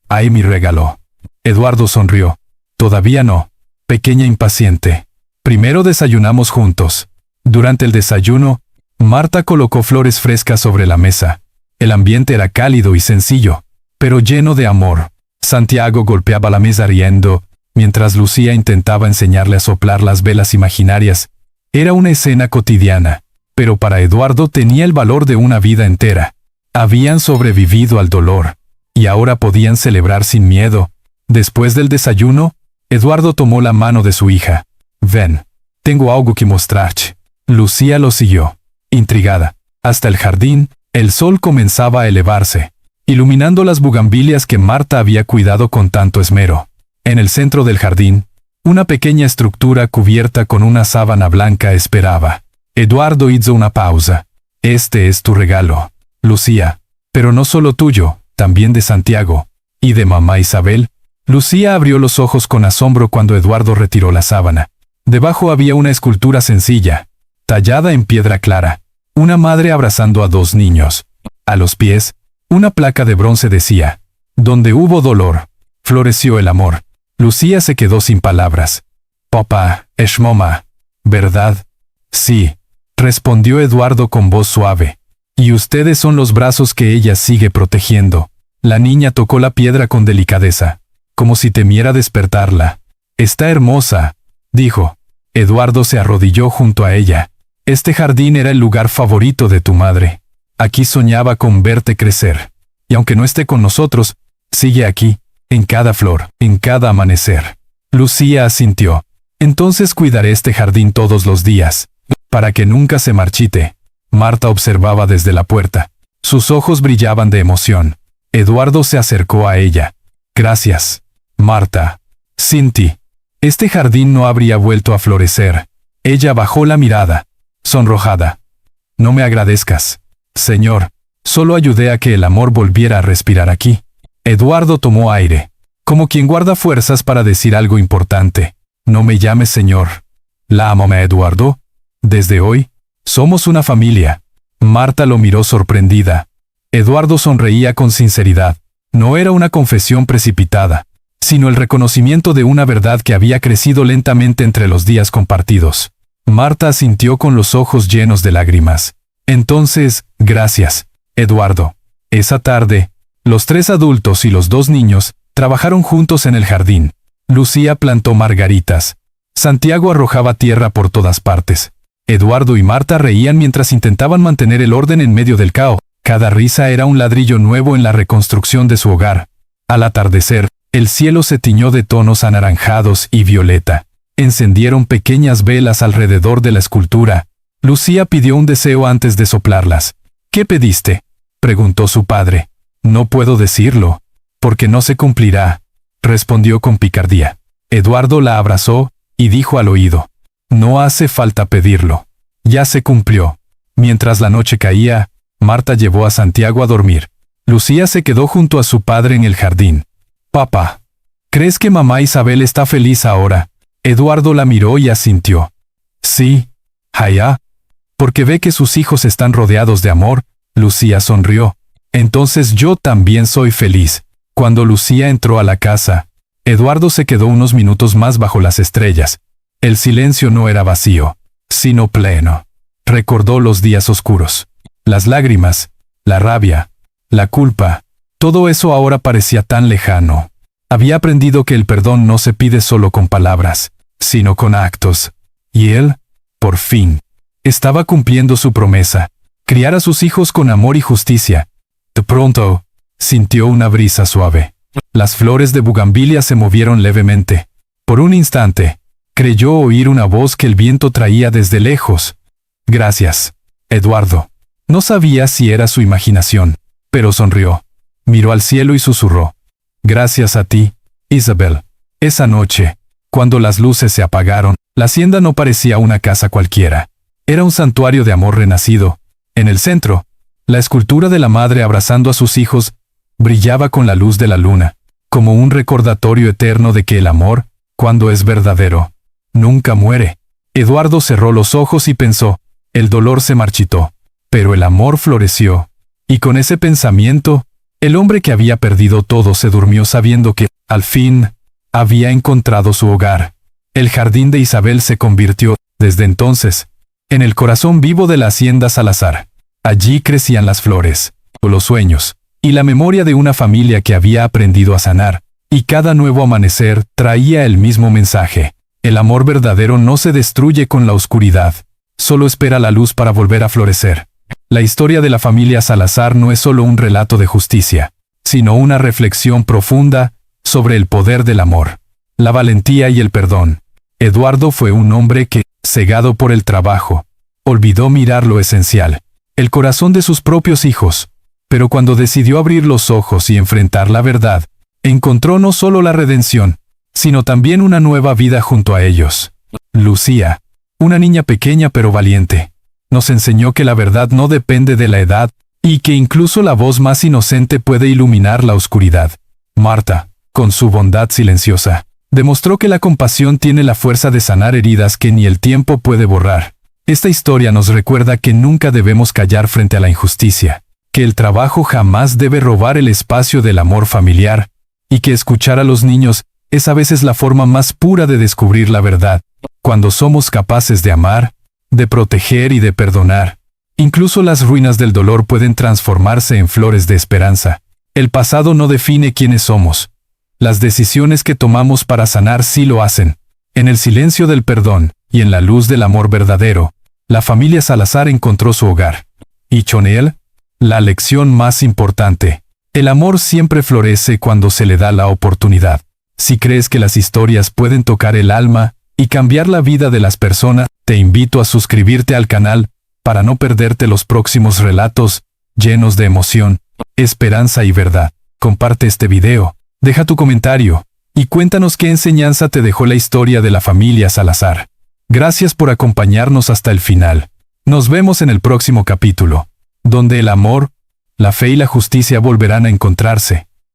«Ay, mi regalo». Eduardo sonrió. «Todavía no, pequeña impaciente». Primero desayunamos juntos. Durante el desayuno, Marta colocó flores frescas sobre la mesa. El ambiente era cálido y sencillo, pero lleno de amor. Santiago golpeaba la mesa riendo, mientras Lucía intentaba enseñarle a soplar las velas imaginarias. Era una escena cotidiana, pero para Eduardo tenía el valor de una vida entera. Habían sobrevivido al dolor, y ahora podían celebrar sin miedo. Después del desayuno, Eduardo tomó la mano de su hija. «Ven, tengo algo que mostrarte». Lucía lo siguió, intrigada. Hasta el jardín, el sol comenzaba a elevarse, iluminando las bugambilias que Marta había cuidado con tanto esmero. En el centro del jardín, una pequeña estructura cubierta con una sábana blanca esperaba. Eduardo hizo una pausa. «Este es tu regalo, Lucía, pero no solo tuyo, también de Santiago, y de mamá Isabel». Lucía abrió los ojos con asombro cuando Eduardo retiró la sábana. Debajo había una escultura sencilla, tallada en piedra clara, una madre abrazando a dos niños. A los pies, una placa de bronce decía: «Donde hubo dolor, floreció el amor». Lucía se quedó sin palabras. «Papá, es mamá, ¿verdad?» «Sí», respondió Eduardo con voz suave. «Y ustedes son los brazos que ella sigue protegiendo». La niña tocó la piedra con delicadeza, como si temiera despertarla. «Está hermosa», dijo. Eduardo se arrodilló junto a ella. «Este jardín era el lugar favorito de tu madre. Aquí soñaba con verte crecer. Y aunque no esté con nosotros, sigue aquí, en cada flor, en cada amanecer». Lucía asintió. «Entonces cuidaré este jardín todos los días, para que nunca se marchite». Marta observaba desde la puerta. Sus ojos brillaban de emoción. Eduardo se acercó a ella. «Gracias, Marta. Sin ti, este jardín no habría vuelto a florecer». Ella bajó la mirada, sonrojada. «No me agradezcas, señor. Solo ayudé a que el amor volviera a respirar aquí». Eduardo tomó aire, como quien guarda fuerzas para decir algo importante. «No me llames señor. La amo, Eduardo. Desde hoy, somos una familia». Marta lo miró sorprendida. Eduardo sonreía con sinceridad. No era una confesión precipitada, sino el reconocimiento de una verdad que había crecido lentamente entre los días compartidos. Marta asintió con los ojos llenos de lágrimas. «Entonces, gracias, Eduardo». Esa tarde, los 3 adultos y los 2 niños trabajaron juntos en el jardín. Lucía plantó margaritas. Santiago arrojaba tierra por todas partes. Eduardo y Marta reían mientras intentaban mantener el orden en medio del caos. Cada risa era un ladrillo nuevo en la reconstrucción de su hogar. Al atardecer, el cielo se tiñó de tonos anaranjados y violeta. Encendieron pequeñas velas alrededor de la escultura. Lucía pidió un deseo antes de soplarlas. «¿Qué pediste?», preguntó su padre. «No puedo decirlo, porque no se cumplirá», respondió con picardía. Eduardo la abrazó y dijo al oído: «No hace falta pedirlo. Ya se cumplió». Mientras la noche caía, Marta llevó a Santiago a dormir. Lucía se quedó junto a su padre en el jardín. «Papá, ¿crees que mamá Isabel está feliz ahora?». Eduardo la miró y asintió. «Sí, Jaya. Porque ve que sus hijos están rodeados de amor». Lucía sonrió. «Entonces yo también soy feliz». Cuando Lucía entró a la casa, Eduardo se quedó unos minutos más bajo las estrellas. El silencio no era vacío, sino pleno. Recordó los días oscuros. Las lágrimas, la rabia, la culpa, todo eso ahora parecía tan lejano. Había aprendido que el perdón no se pide solo con palabras, sino con actos. Y él, por fin, estaba cumpliendo su promesa: criar a sus hijos con amor y justicia. De pronto, sintió una brisa suave. Las flores de bugambilia se movieron levemente. Por un instante, creyó oír una voz que el viento traía desde lejos. «Gracias, Eduardo». No sabía si era su imaginación, pero sonrió. Miró al cielo y susurró: «Gracias a ti, Isabel». Esa noche, cuando las luces se apagaron, la hacienda no parecía una casa cualquiera. Era un santuario de amor renacido. En el centro, la escultura de la madre abrazando a sus hijos brillaba con la luz de la luna, como un recordatorio eterno de que el amor, cuando es verdadero, nunca muere. Eduardo cerró los ojos y pensó: el dolor se marchitó, pero el amor floreció. Y con ese pensamiento, el hombre que había perdido todo se durmió sabiendo que, al fin, había encontrado su hogar. El jardín de Isabel se convirtió, desde entonces, en el corazón vivo de la hacienda Salazar. Allí crecían las flores, los sueños, y la memoria de una familia que había aprendido a sanar, y cada nuevo amanecer traía el mismo mensaje. El amor verdadero no se destruye con la oscuridad, solo espera la luz para volver a florecer. La historia de la familia Salazar no es solo un relato de justicia, sino una reflexión profunda sobre el poder del amor, la valentía y el perdón. Eduardo fue un hombre que, cegado por el trabajo, olvidó mirar lo esencial, el corazón de sus propios hijos, pero cuando decidió abrir los ojos y enfrentar la verdad, encontró no solo la redención, sino también una nueva vida junto a ellos. Lucía, una niña pequeña pero valiente, nos enseñó que la verdad no depende de la edad y que incluso la voz más inocente puede iluminar la oscuridad. Marta, con su bondad silenciosa, demostró que la compasión tiene la fuerza de sanar heridas que ni el tiempo puede borrar. Esta historia nos recuerda que nunca debemos callar frente a la injusticia, que el trabajo jamás debe robar el espacio del amor familiar, y que escuchar a los niños es a veces la forma más pura de descubrir la verdad. Cuando somos capaces de amar, de proteger y de perdonar, incluso las ruinas del dolor pueden transformarse en flores de esperanza. El pasado no define quiénes somos. Las decisiones que tomamos para sanar sí lo hacen. En el silencio del perdón y en la luz del amor verdadero, la familia Salazar encontró su hogar. Y Chonel, la lección más importante. El amor siempre florece cuando se le da la oportunidad. Si crees que las historias pueden tocar el alma y cambiar la vida de las personas, te invito a suscribirte al canal para no perderte los próximos relatos llenos de emoción, esperanza y verdad. Comparte este video, deja tu comentario y cuéntanos qué enseñanza te dejó la historia de la familia Salazar. Gracias por acompañarnos hasta el final. Nos vemos en el próximo capítulo, donde el amor, la fe y la justicia volverán a encontrarse.